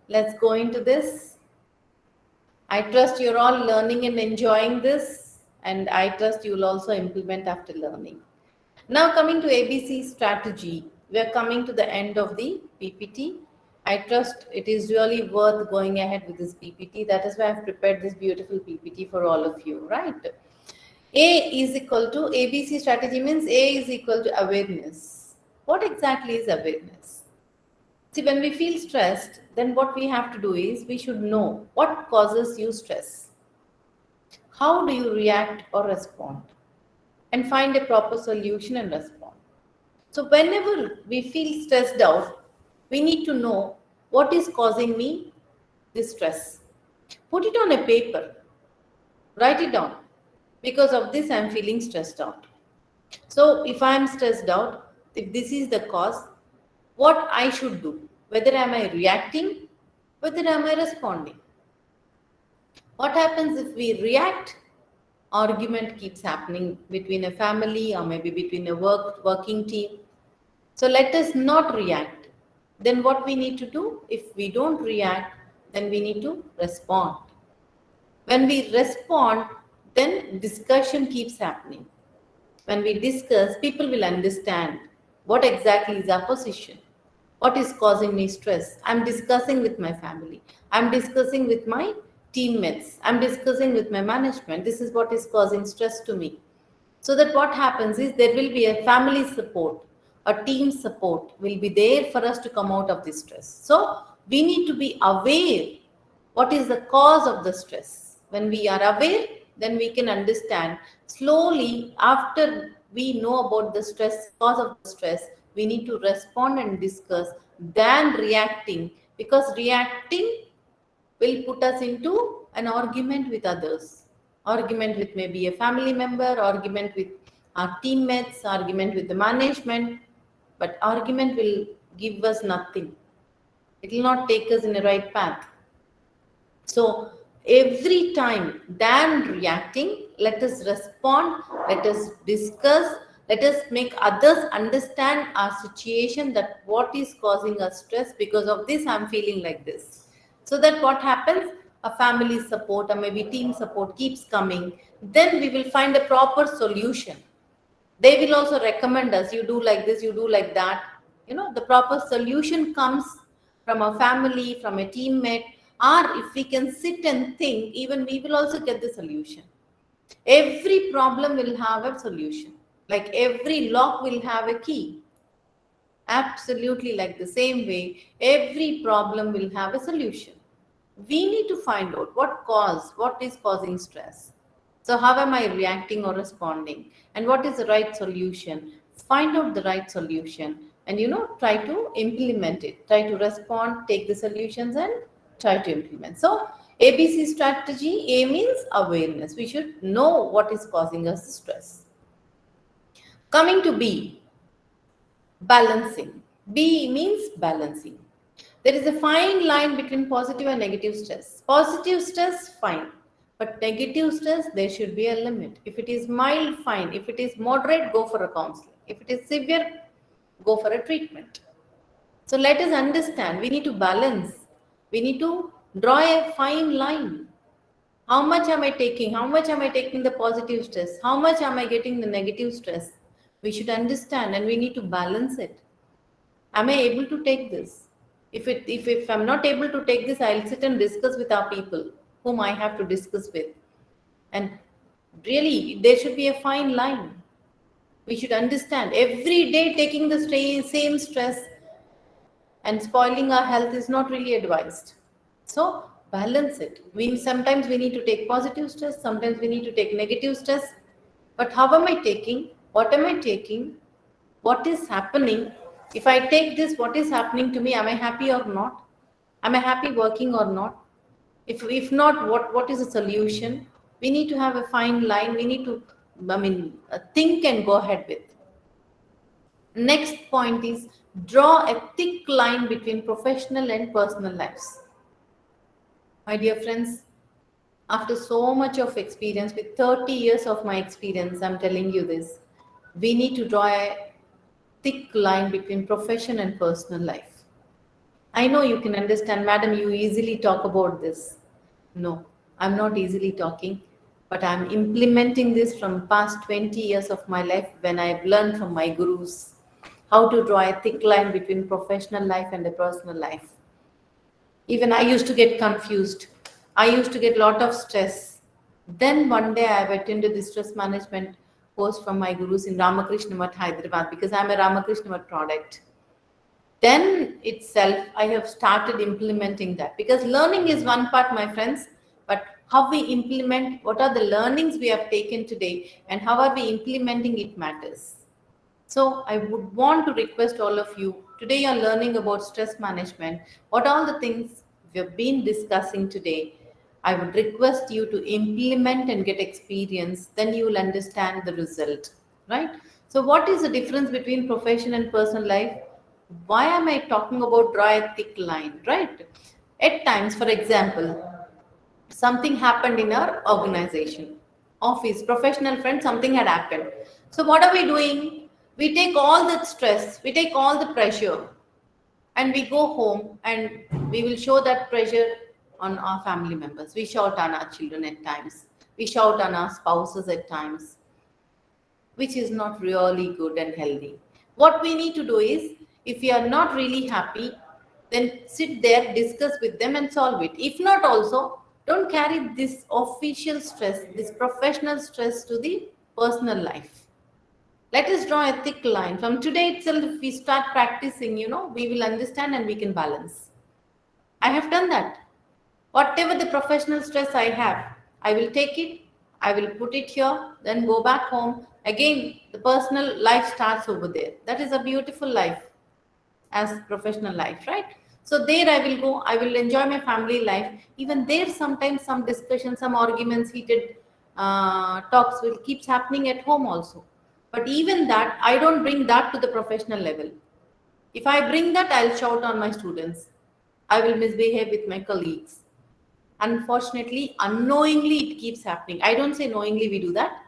Let's go into this. I trust you're all learning and enjoying this, and I trust you will also implement after learning. Now, coming to ABC strategy, we are coming to the end of the PPT. I trust it is really worth going ahead with this PPT. That is why I've prepared this beautiful PPT for all of you, right? A is equal to, ABC strategy means A is equal to awareness. What exactly is awareness? See, when we feel stressed, then what we have to do is we should know what causes you stress. How do you react or respond? And find a proper solution and respond. So whenever we feel stressed out, we need to know what is causing me this stress. Put it on a paper. Write it down. Because of this, I am feeling stressed out. So if I am stressed out, if this is the cause, what I should do? Whether am I reacting, whether am I responding? What happens if we react? Argument keeps happening between a family or maybe between a working team. So let us not react. Then what we need to do? If we don't react, then we need to respond. When we respond, then discussion keeps happening. When we discuss, people will understand what exactly is our position. What is causing me stress? I'm discussing with my family. I'm discussing with my teammates. I'm discussing with my management. This is what is causing stress to me. So that what happens is there will be a family support, a team support will be there for us to come out of this stress. So we need to be aware what is the cause of the stress. When we are aware, then we can understand slowly. After we know about the stress, cause of the stress, we need to respond and discuss than reacting, because reacting will put us into an argument with others, argument with maybe a family member, argument with our teammates, argument with the management, but argument will give us nothing. It will not take us in the right path. So every time than reacting, let us respond, let us discuss, let us make others understand our situation, that what is causing us stress. Because of this, I'm feeling like this. So that what happens, a family support or maybe team support keeps coming, then we will find a proper solution. They will also recommend us, you do like this, you do like that. The proper solution comes from a family, from a teammate, or if we can sit and think, even we will also get the solution. Every problem will have a solution. Like every lock will have a key. Absolutely, like the same way, every problem will have a solution. We need to find out what is causing stress. So how am I reacting or responding? And what is the right solution? Find out the right solution and try to implement it. Try to respond, take the solutions and try to implement. So ABC strategy, A means awareness. We should know what is causing us stress. Coming to B, balancing. B means balancing. There is a fine line between positive and negative stress. Positive stress, fine. But negative stress, there should be a limit. If it is mild, fine. If it is moderate, go for a counseling. If it is severe, go for a treatment. So let us understand, we need to balance. We need to draw a fine line. How much am I taking? How much am I taking the positive stress? How much am I getting the negative stress? We should understand and we need to balance it. Am I able to take this? If I'm not able to take this, I'll sit and discuss with our people whom I have to discuss with. And really, there should be a fine line. We should understand every day taking the same stress and spoiling our health is not really advised. So balance it. Sometimes we need to take positive stress, sometimes we need to take negative stress. But how am I taking? What am I taking? What is happening? If I take this, what is happening to me? Am I happy or not? Am I happy working or not? If not, what is the solution? We need to have a fine line. We need to, think and go ahead with. Next point is draw a thick line between professional and personal lives. My dear friends, after so much of experience, with 30 years of my experience, I'm telling you this, we need to draw a thick line between profession and personal life. I know you can understand, madam, you easily talk about this. No, I'm not easily talking, but I'm implementing this from past 20 years of my life when I've learned from my gurus how to draw a thick line between professional life and the personal life. Even I used to get confused. I used to get a lot of stress. Then one day I've attended the stress management course from my gurus in Ramakrishna Math, Hyderabad, because I'm a Ramakrishna Math product. Then itself, I have started implementing that, because learning is one part, my friends, but how we implement, what are the learnings we have taken today and how are we implementing it matters. So I would want to request all of you, today you are learning about stress management. What are all the things we have been discussing today? I would request you to implement and get experience, then you will understand the result, right? So what is the difference between profession and personal life? Why am I talking about draw a thick line, right? At times, for example, something happened in our organization, office, professional friend, something had happened. So what are we doing? We take all that stress, we take all the pressure, and we go home and we will show that pressure on our family members. We shout on our children at times. We shout on our spouses at times, which is not really good and healthy. What we need to do is, if we are not really happy, then sit there, discuss with them and solve it. If not also, don't carry this official stress, this professional stress to the personal life. Let us draw a thick line. From today itself, if we start practicing, we will understand and we can balance. I have done that. Whatever the professional stress I have, I will take it, I will put it here, then go back home. Again, the personal life starts over there. That is a beautiful life as professional life, right? So there I will go, I will enjoy my family life. Even there, sometimes some discussion, some arguments, heated talks will keeps happening at home also. But even that, I don't bring that to the professional level. If I bring that, I'll shout on my students. I will misbehave with my colleagues. Unfortunately, unknowingly, it keeps happening. I don't say knowingly we do that,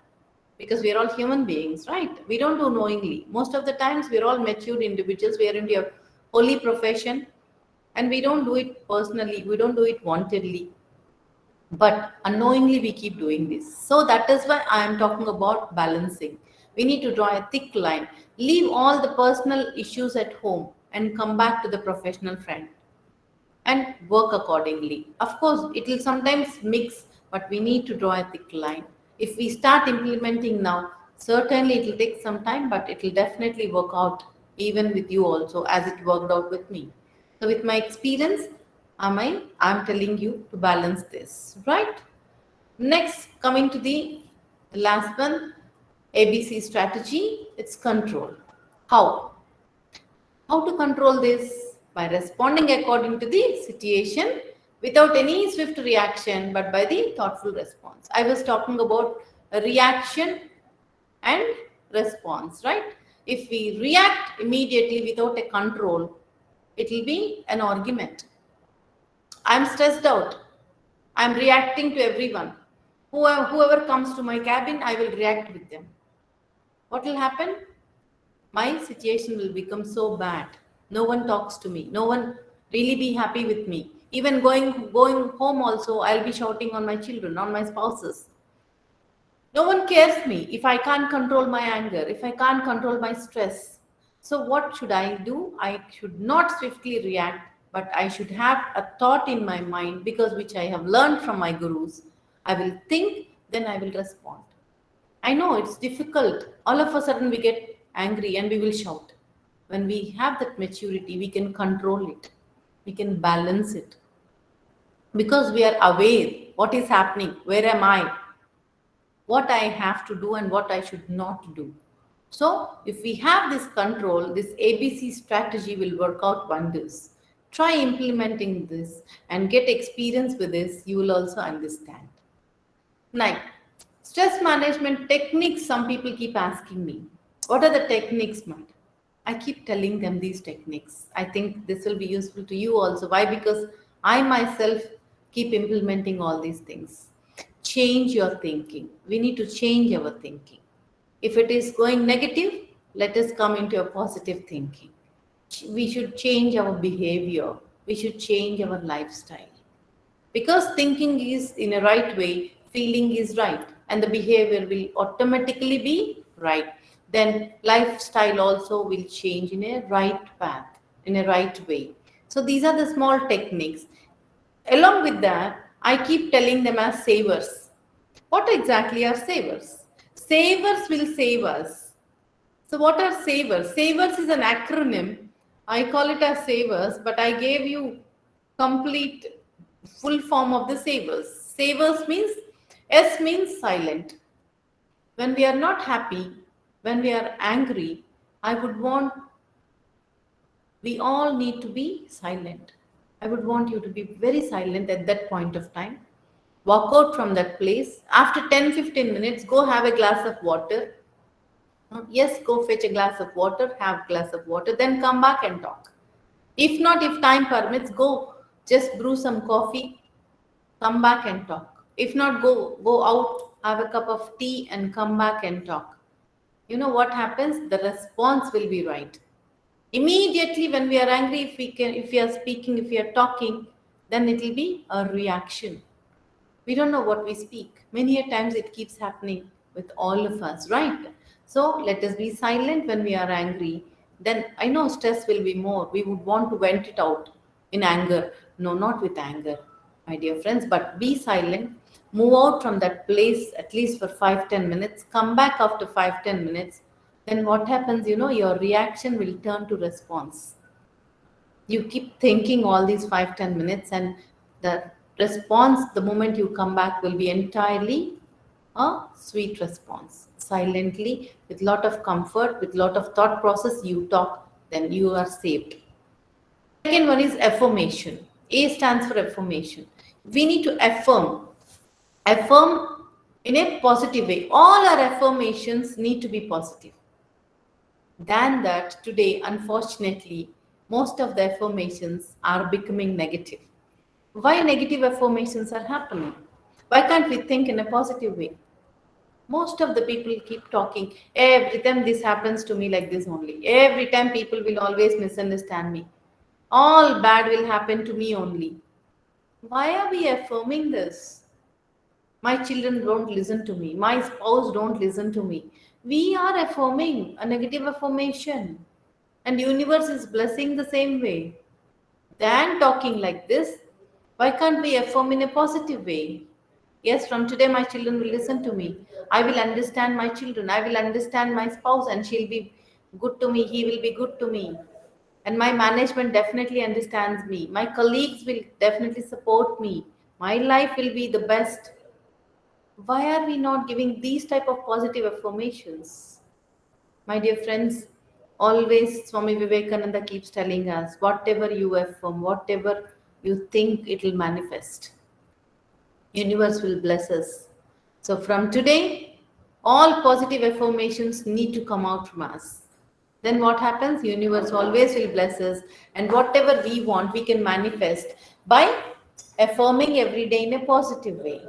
because we are all human beings, right? We don't do knowingly. Most of the times, we're all matured individuals. We are into a holy profession, and we don't do it personally. We don't do it wantedly. But unknowingly, we keep doing this. So that is why I am talking about balancing. We need to draw a thick line. Leave all the personal issues at home and come back to the professional front and work accordingly. Of course, it will sometimes mix, but we need to draw a thick line. If we start implementing now, certainly it will take some time, but it will definitely work out even with you also, as it worked out with me. So with my experience, I'm telling you to balance this, right? Next, coming to the last one, ABC strategy, it's control. How? How to control this? By responding according to the situation without any swift reaction, but by the thoughtful response. I was talking about a reaction and response, right? If we react immediately without a control, it will be an argument. I'm stressed out. I'm reacting to everyone. Whoever comes to my cabin, I will react with them. What will happen? My situation will become so bad. No one talks to me. No one really be happy with me. Even going home also, I'll be shouting on my children, on my spouses. No one cares me if I can't control my anger, if I can't control my stress. So what should I do? I should not swiftly react, but I should have a thought in my mind, because which I have learned from my gurus. I will think, then I will respond. I know it's difficult. All of a sudden we get angry and we will shout. When we have that maturity, we can control it. We can balance it. Because we are aware what is happening, where am I, what I have to do and what I should not do. So if we have this control, this ABC strategy will work out wonders. Try implementing this and get experience with this. You will also understand. 9. Stress management techniques. Some people keep asking me, what are the techniques, Matt? I keep telling them these techniques. I think this will be useful to you also. Why? Because I myself keep implementing all these things. Change your thinking. We need to change our thinking. If it is going negative, let us come into a positive thinking. We should change our behavior. We should change our lifestyle. Because thinking is in a right way, feeling is right, and the behavior will automatically be right. Then lifestyle also will change in a right path, in a right way. So these are the small techniques. Along with that, I keep telling them as savers. What exactly are savers? Savers will save us. So what are savers? Savers is an acronym. I call it as savers, but I gave you complete full form of the savers. Savers means, S means silent. When we are not happy, when we are angry, I would want, we all need to be silent. I would want you to be very silent at that point of time. Walk out from that place. After 10-15 minutes, go have a glass of water. Yes, go fetch a glass of water, have a glass of water, then come back and talk. If not, if time permits, go just brew some coffee, come back and talk. If not, go out, have a cup of tea and come back and talk. You know what happens? The response will be right. Immediately when we are angry, if we are speaking, if we are talking, then it will be a reaction. We don't know what we speak. Many a times it keeps happening with all of us, right? So let us be silent when we are angry. Then I know stress will be more. We would want to vent it out in anger. No, not with anger, my dear friends, but be silent. Move out from that place at least for 5-10 minutes. Come back after 5-10 minutes. Then what happens, your reaction will turn to response. You keep thinking all these 5-10 minutes, and the response the moment you come back will be entirely a sweet response. Silently, with lot of comfort, with lot of thought process, you talk, then you are saved. Second one is affirmation. A stands for affirmation. We need to affirm in a positive way. All our affirmations need to be positive. Than that, today, unfortunately, most of the affirmations are becoming negative. Why negative affirmations are happening? Why can't we think in a positive way? Most of the people keep talking, every time this happens to me like this only. Every time people will always misunderstand me. All bad will happen to me only. Why are we affirming this? My children don't listen to me. My spouse don't listen to me. We are affirming a negative affirmation. And universe is blessing the same way. Than talking like this, why can't we affirm in a positive way? Yes, from today my children will listen to me. I will understand my children. I will understand my spouse, and she'll be good to me. He will be good to me. And my management definitely understands me. My colleagues will definitely support me. My life will be the best. Why are we not giving these type of positive affirmations? My dear friends, always Swami Vivekananda keeps telling us, whatever you affirm, whatever you think it will manifest. Universe will bless us. So from today, all positive affirmations need to come out from us. Then what happens? Universe always will bless us, and whatever we want, we can manifest by affirming every day in a positive way.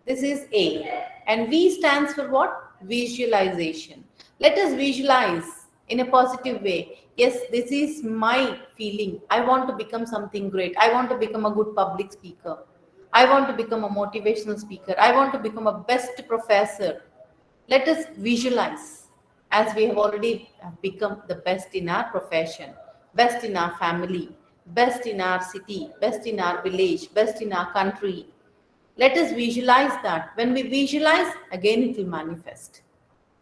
This is A. And V stands for what? Visualization. Let us visualize in a positive way. Yes, this is my feeling. I want to become something great. I want to become a good public speaker. I want to become a motivational speaker. I want to become a best professor. Let us visualize, as we have already become the best in our profession, best in our family, best in our city, best in our village, best in our country. Let us visualize that. When we visualize, again it will manifest.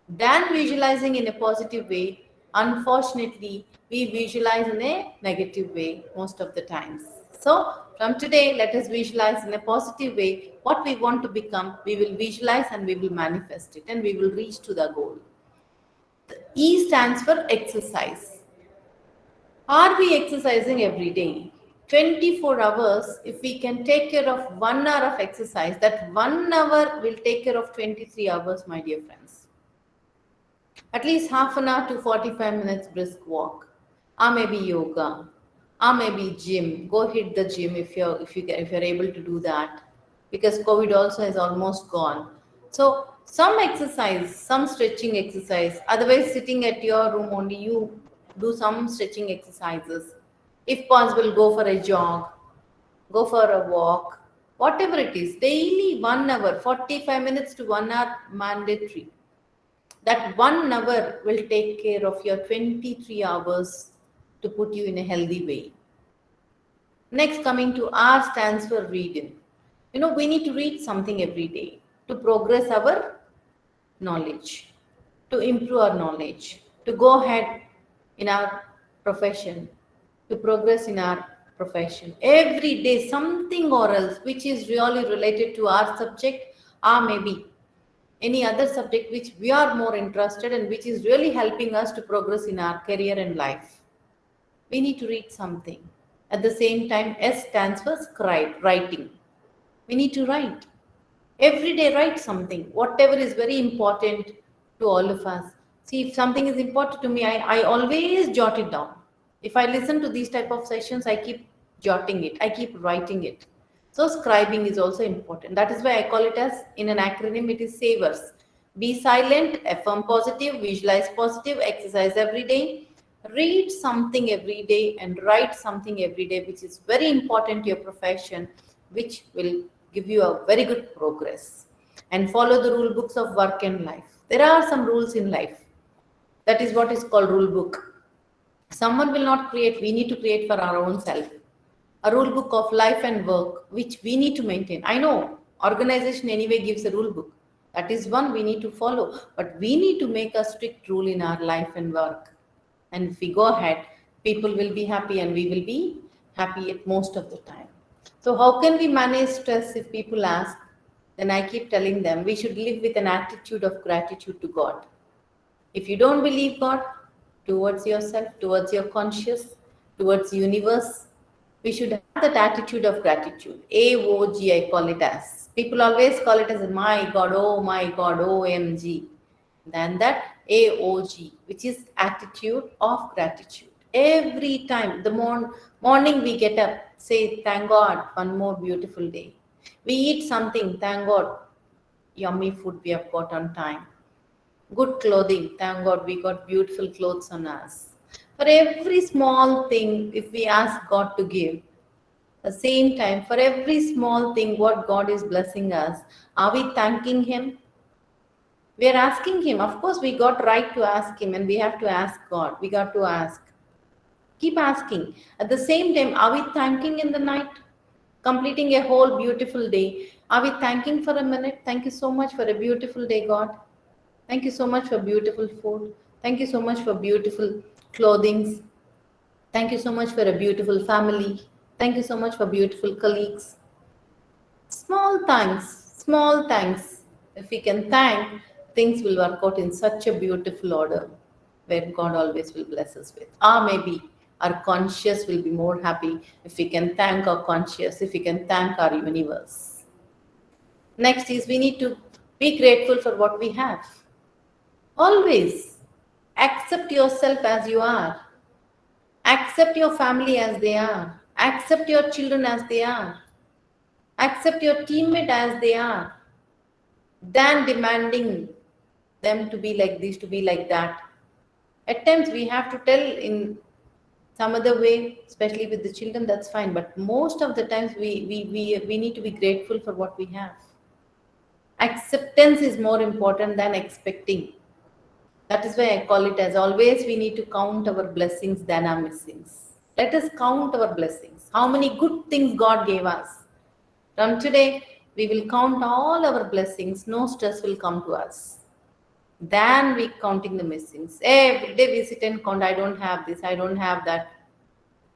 Than visualizing in a positive way, unfortunately, we visualize in a negative way most of the times. So, from today, let us visualize in a positive way what we want to become. We will visualize and we will manifest it, and we will reach to the goal. The E stands for exercise. Are we exercising every day? 24 hours, if we can take care of 1 hour of exercise, that 1 hour will take care of 23 hours, my dear friends. At least half an hour to 45 minutes brisk walk, or maybe yoga, or maybe gym. Go hit the gym if you're able to do that, because COVID also is almost gone. So some exercise, some stretching exercise. Otherwise, sitting at your room only, you do some stretching exercises. If possible, go for a jog, go for a walk, whatever it is. Daily 1 hour, 45 minutes to 1 hour mandatory. That 1 hour will take care of your 23 hours to put you in a healthy way. Next, coming to R stands for reading. We need to read something every day to progress our knowledge, to improve our knowledge, to go ahead in our profession, to progress in our profession. Every day, something or else which is really related to our subject, or maybe any other subject which we are more interested in, which is really helping us to progress in our career and life. We need to read something. At the same time, S stands for scribe, writing. We need to write. Every day, write something, whatever is very important to all of us. See, if something is important to me, I always jot it down. If I listen to these type of sessions, I keep jotting it, I keep writing it. So scribing is also important. That is why I call it as, in an acronym, it is SAVERS. Be silent, affirm positive, visualize positive, exercise every day, read something every day, and write something every day, which is very important to your profession, which will give you a very good progress. And follow the rule books of work and life. There are some rules in life. That is what is called rule book. Someone will not create, we need to create for our own self. A rule book of life and work, which we need to maintain. I know organization anyway gives a rule book. That is one we need to follow. But we need to make a strict rule in our life and work. And if we go ahead, people will be happy and we will be happy at most of the time. So how can we manage stress if people ask? Then I keep telling them we should live with an attitude of gratitude to God. If you don't believe God, towards yourself, towards your conscious, towards universe, we should have that attitude of gratitude. AOG, I call it as. People always call it as my God, OMG. Then that AOG, which is attitude of gratitude. Every time, the morning we get up, say, thank God, one more beautiful day. We eat something, thank God, yummy food we have got on time. Good clothing, thank God we got beautiful clothes on us. For every small thing, if we ask God to give, at the same time, for every small thing what God is blessing us, are we thanking Him? We are asking Him. Of course, we got right to ask Him, and we have to ask God. We got to ask. Keep asking. At the same time, are we thanking in the night? Completing a whole beautiful day. Are we thanking for a minute? Thank you so much for a beautiful day, God. Thank you so much for beautiful food. Thank you so much for beautiful clothing. Thank you so much for a beautiful family. Thank you so much for beautiful colleagues. Small thanks, small thanks. If we can thank, things will work out in such a beautiful order where God always will bless us with. Or maybe Our conscious will be more happy if we can thank our conscious, if we can thank our universe. Next is we need to be grateful for what we have. Always accept yourself as you are. Accept your family as they are. Accept your children as they are. Accept your teammate as they are. Than demanding them to be like this, to be like that. At times we have to tell in some other way, especially with the children, that's fine. But most of the times we need to be grateful for what we have. Acceptance is more important than expecting. That is why I call it as always we need to count our blessings than our missings. Let us count our blessings. How many good things God gave us. From today, we will count all our blessings. No stress will come to us. Than we counting the missings. Every day we sit and count, I don't have this, I don't have that.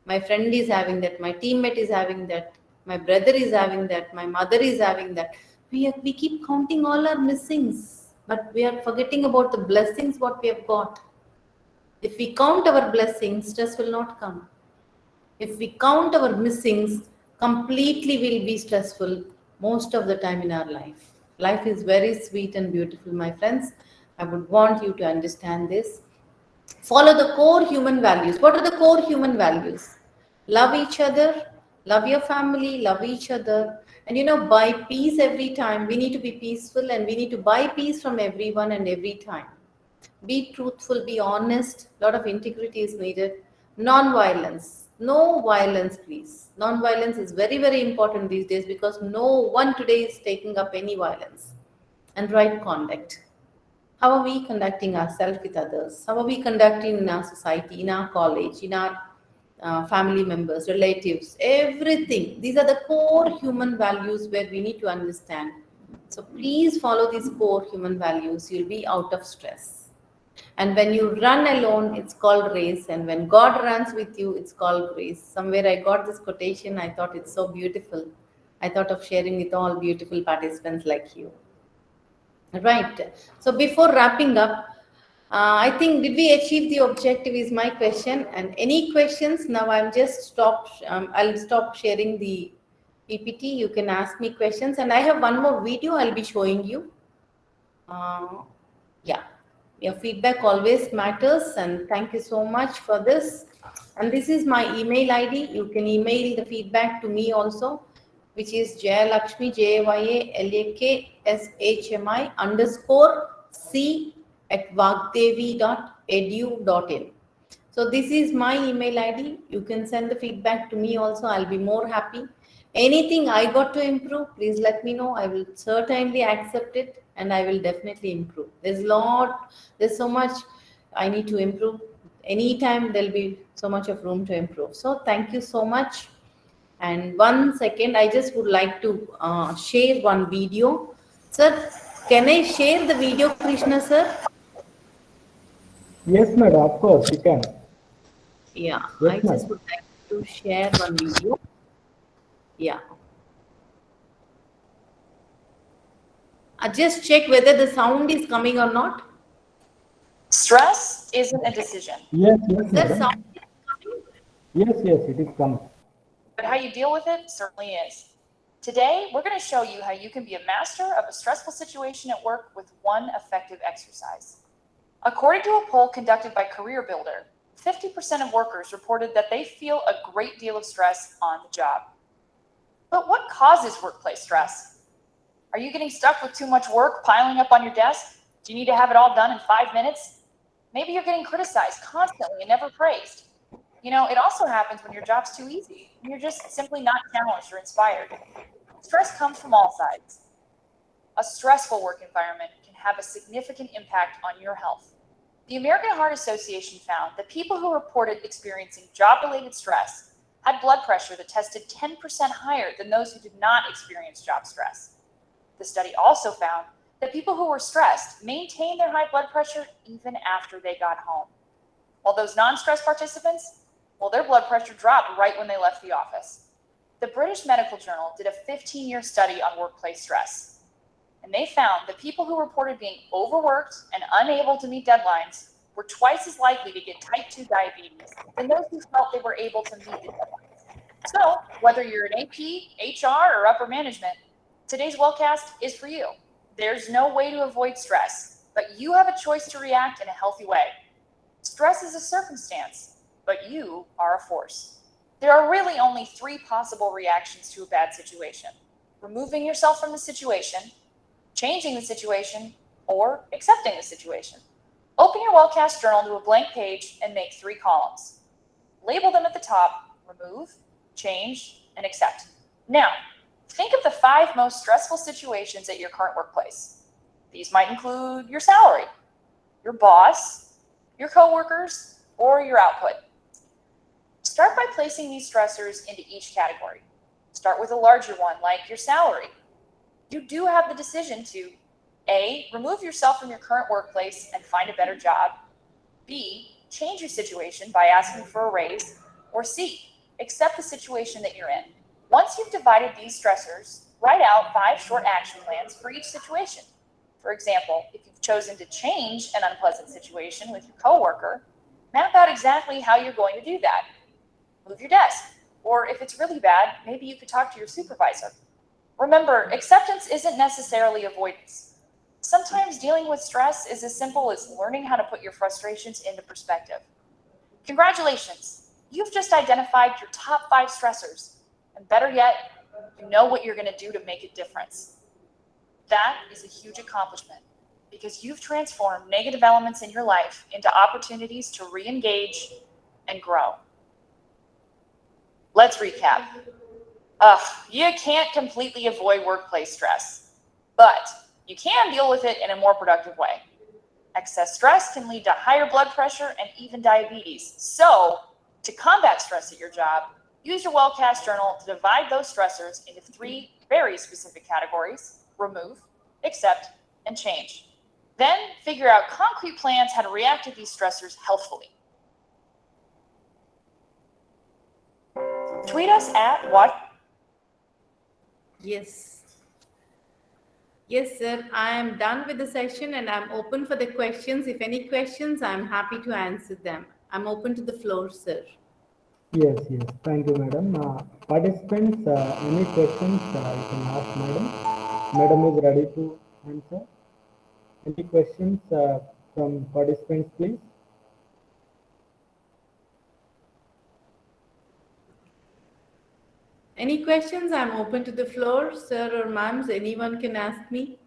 My friend is having that, my teammate is having that, my brother is having that, my mother is having that. We keep counting all our missings, but we are forgetting about the blessings what we have got. If we count our blessings, stress will not come. If we count our missings, completely will be stressful most of the time in our life. Life is very sweet and beautiful, my friends. I would want you to understand this. Follow the core human values. What are the core human values? Love each other, love your family, love each other. And buy peace every time. We need to be peaceful and we need to buy peace from everyone and every time. Be truthful, be honest. A lot of integrity is needed. Non-violence. No violence, please. Non-violence is very, very important these days because no one today is taking up any violence. And right conduct. How are we conducting ourselves with others? How are we conducting in our society, in our college, in our family members, relatives, everything? These are the core human values where we need to understand. So please follow these core human values. You'll be out of stress. And when you run alone, it's called race. And when God runs with you, it's called grace. Somewhere I got this quotation. I thought it's so beautiful. I thought of sharing with all beautiful participants like you. Right. So before wrapping up, I think did we achieve the objective is my question. And any questions? Now I'm just stopped. I'll stop sharing the PPT. You can ask me questions. And I have one more video I'll be showing you. Yeah. Your feedback always matters. And thank you so much for this. And this is my email ID. You can email the feedback to me also, which is Jayalakshmi, Jayalakshmi_C@vaagdevi.edu.in. So this is my email ID. You can send the feedback to me also. I'll be more happy. Anything I got to improve, please let me know. I will certainly accept it and I will definitely improve. There's so much I need to improve. Anytime there'll be so much of room to improve. So thank you so much. And 1 second, I just would like to share one video. Sir, can I share the video, Krishna sir? Yes, madam, of course, you can. Yeah, Yes, I just would like to share one video. Yeah. Just check whether the sound is coming or not. Stress isn't a decision. Yes, The madam. sound is coming. Yes, it is coming. But how you deal with it certainly is. Today, we're going to show you how you can be a master of a stressful situation at work with one effective exercise. According to a poll conducted by Career Builder, 50% of workers reported that they feel a great deal of stress on the job. But what causes workplace stress? Are you getting stuck with too much work piling up on your desk? Do you need to have it all done in 5 minutes? Maybe you're getting criticized constantly and never praised. It also happens when your job's too easy and you're just simply not challenged or inspired. Stress comes from all sides. A stressful work environment can have a significant impact on your health. The American Heart Association found that people who reported experiencing job-related stress had blood pressure that tested 10% higher than those who did not experience job stress. The study also found that people who were stressed maintained their high blood pressure even after they got home. While those non-stressed participants, their blood pressure dropped right when they left the office. The British Medical Journal did a 15-year study on workplace stress, and they found that people who reported being overworked and unable to meet deadlines were twice as likely to get type 2 diabetes than those who felt they were able to meet the deadlines. So, whether you're an AP, HR, or upper management, today's wellcast is for you. There's no way to avoid stress, but you have a choice to react in a healthy way. Stress is a circumstance, but you are a force. There are really only 3 possible reactions to a bad situation: removing yourself from the situation, changing the situation, or accepting the situation. Open your wellcast journal to a blank page and make 3 columns. Label them at the top: remove, change, and accept. Now, think of the 5 most stressful situations at your current workplace. These might include your salary, your boss, your coworkers, or your output. Start by placing these stressors into each category. Start with a larger one, like your salary. You do have the decision to A, remove yourself from your current workplace and find a better job, B, change your situation by asking for a raise, or C, accept the situation that you're in. Once you've divided these stressors, write out 5 short action plans for each situation. For example, if you've chosen to change an unpleasant situation with your coworker, map out exactly how you're going to do that. Move your desk, or if it's really bad, maybe you could talk to your supervisor. Remember, acceptance isn't necessarily avoidance. Sometimes dealing with stress is as simple as learning how to put your frustrations into perspective. Congratulations! You've just identified your top 5 stressors, and better yet, you know what you're going to do to make a difference. That is a huge accomplishment because you've transformed negative elements in your life into opportunities to re-engage and grow. Let's recap. You can't completely avoid workplace stress, but you can deal with it in a more productive way. Excess stress can lead to higher blood pressure and even diabetes. So, to combat stress at your job, use your wellcast journal to divide those stressors into 3 very specific categories: remove, accept, and change. Then figure out concrete plans how to react to these stressors healthfully. Tweet us at what? Yes. Yes, sir. I am done with the session and I'm open for the questions. If any questions, I'm happy to answer them. I'm open to the floor, sir. Yes, yes. Thank you, madam. Participants, any questions you can ask madam. Madam is ready to answer. Any questions from participants, please? Any questions? I'm open to the floor, sir or ma'ams. Anyone can ask me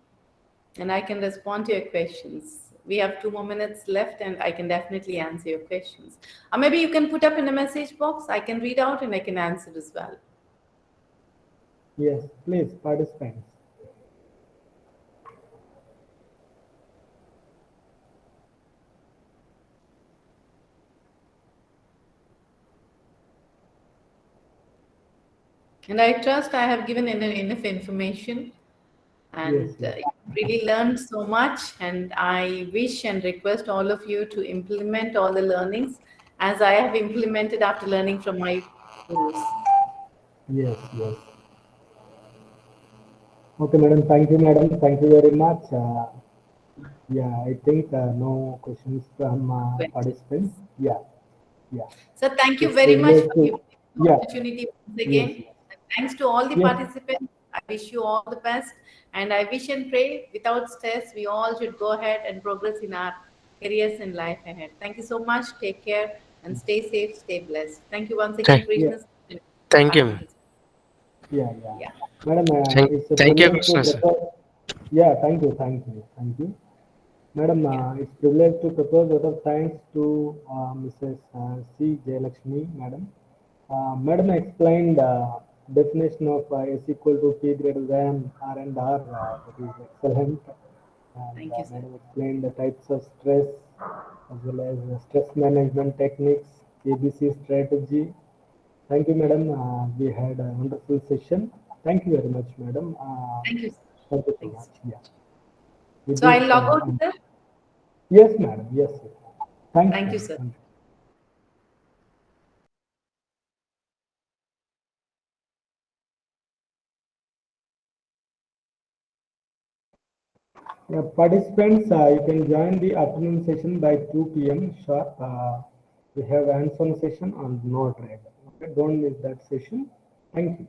and I can respond to your questions. We have 2 more minutes left and I can definitely answer your questions. Or maybe you can put up in a message box. I can read out and I can answer as well. Yes, please, participants. And I trust I have given enough information and Yes, yes. really learned so much. And I wish and request all of you to implement all the learnings as I have implemented after learning from my gurus. Yes, yes. Okay, madam. Thank you, madam. Thank you very much. Yeah, I think no questions from participants. Yeah, yeah. So thank you It's very much privilege for to, giving me the yeah, opportunity once yes, again. And thanks to all the yes, participants. I wish you all the best. And I wish and pray without stress, we all should go ahead and progress in our careers and life ahead. Thank you so much. Take care and stay safe, stay blessed. Thank you once again, Thank, yeah, Krishna. thank you, ma'am. yeah, yeah. Yeah. Madam, Thank, it's a thank you, privilege to Krishna sir. propose. Yeah, thank you, thank you, thank you. Madam, Yeah. it's privilege to propose a lot of thanks to Mrs. C. Jayalakshmi, madam. Madam explained definition of S equal to P greater than R and R. That is excellent. And Thank you, sir. madam explained the types of stress as well as stress management techniques, ABC strategy. Thank you, madam. We had a wonderful session. Thank you very much, madam. Thank you, sir. Thank you so Thanks. much. Yeah. With So I'll this, log out, sir. yes, madam. Yes, sir. Thanks, Thank you, madam. sir. Thank you. Participants, you can join the afternoon session by 2 p.m. sharp. We have hands-on session on Node-Red. Okay, don't miss that session. Thank you.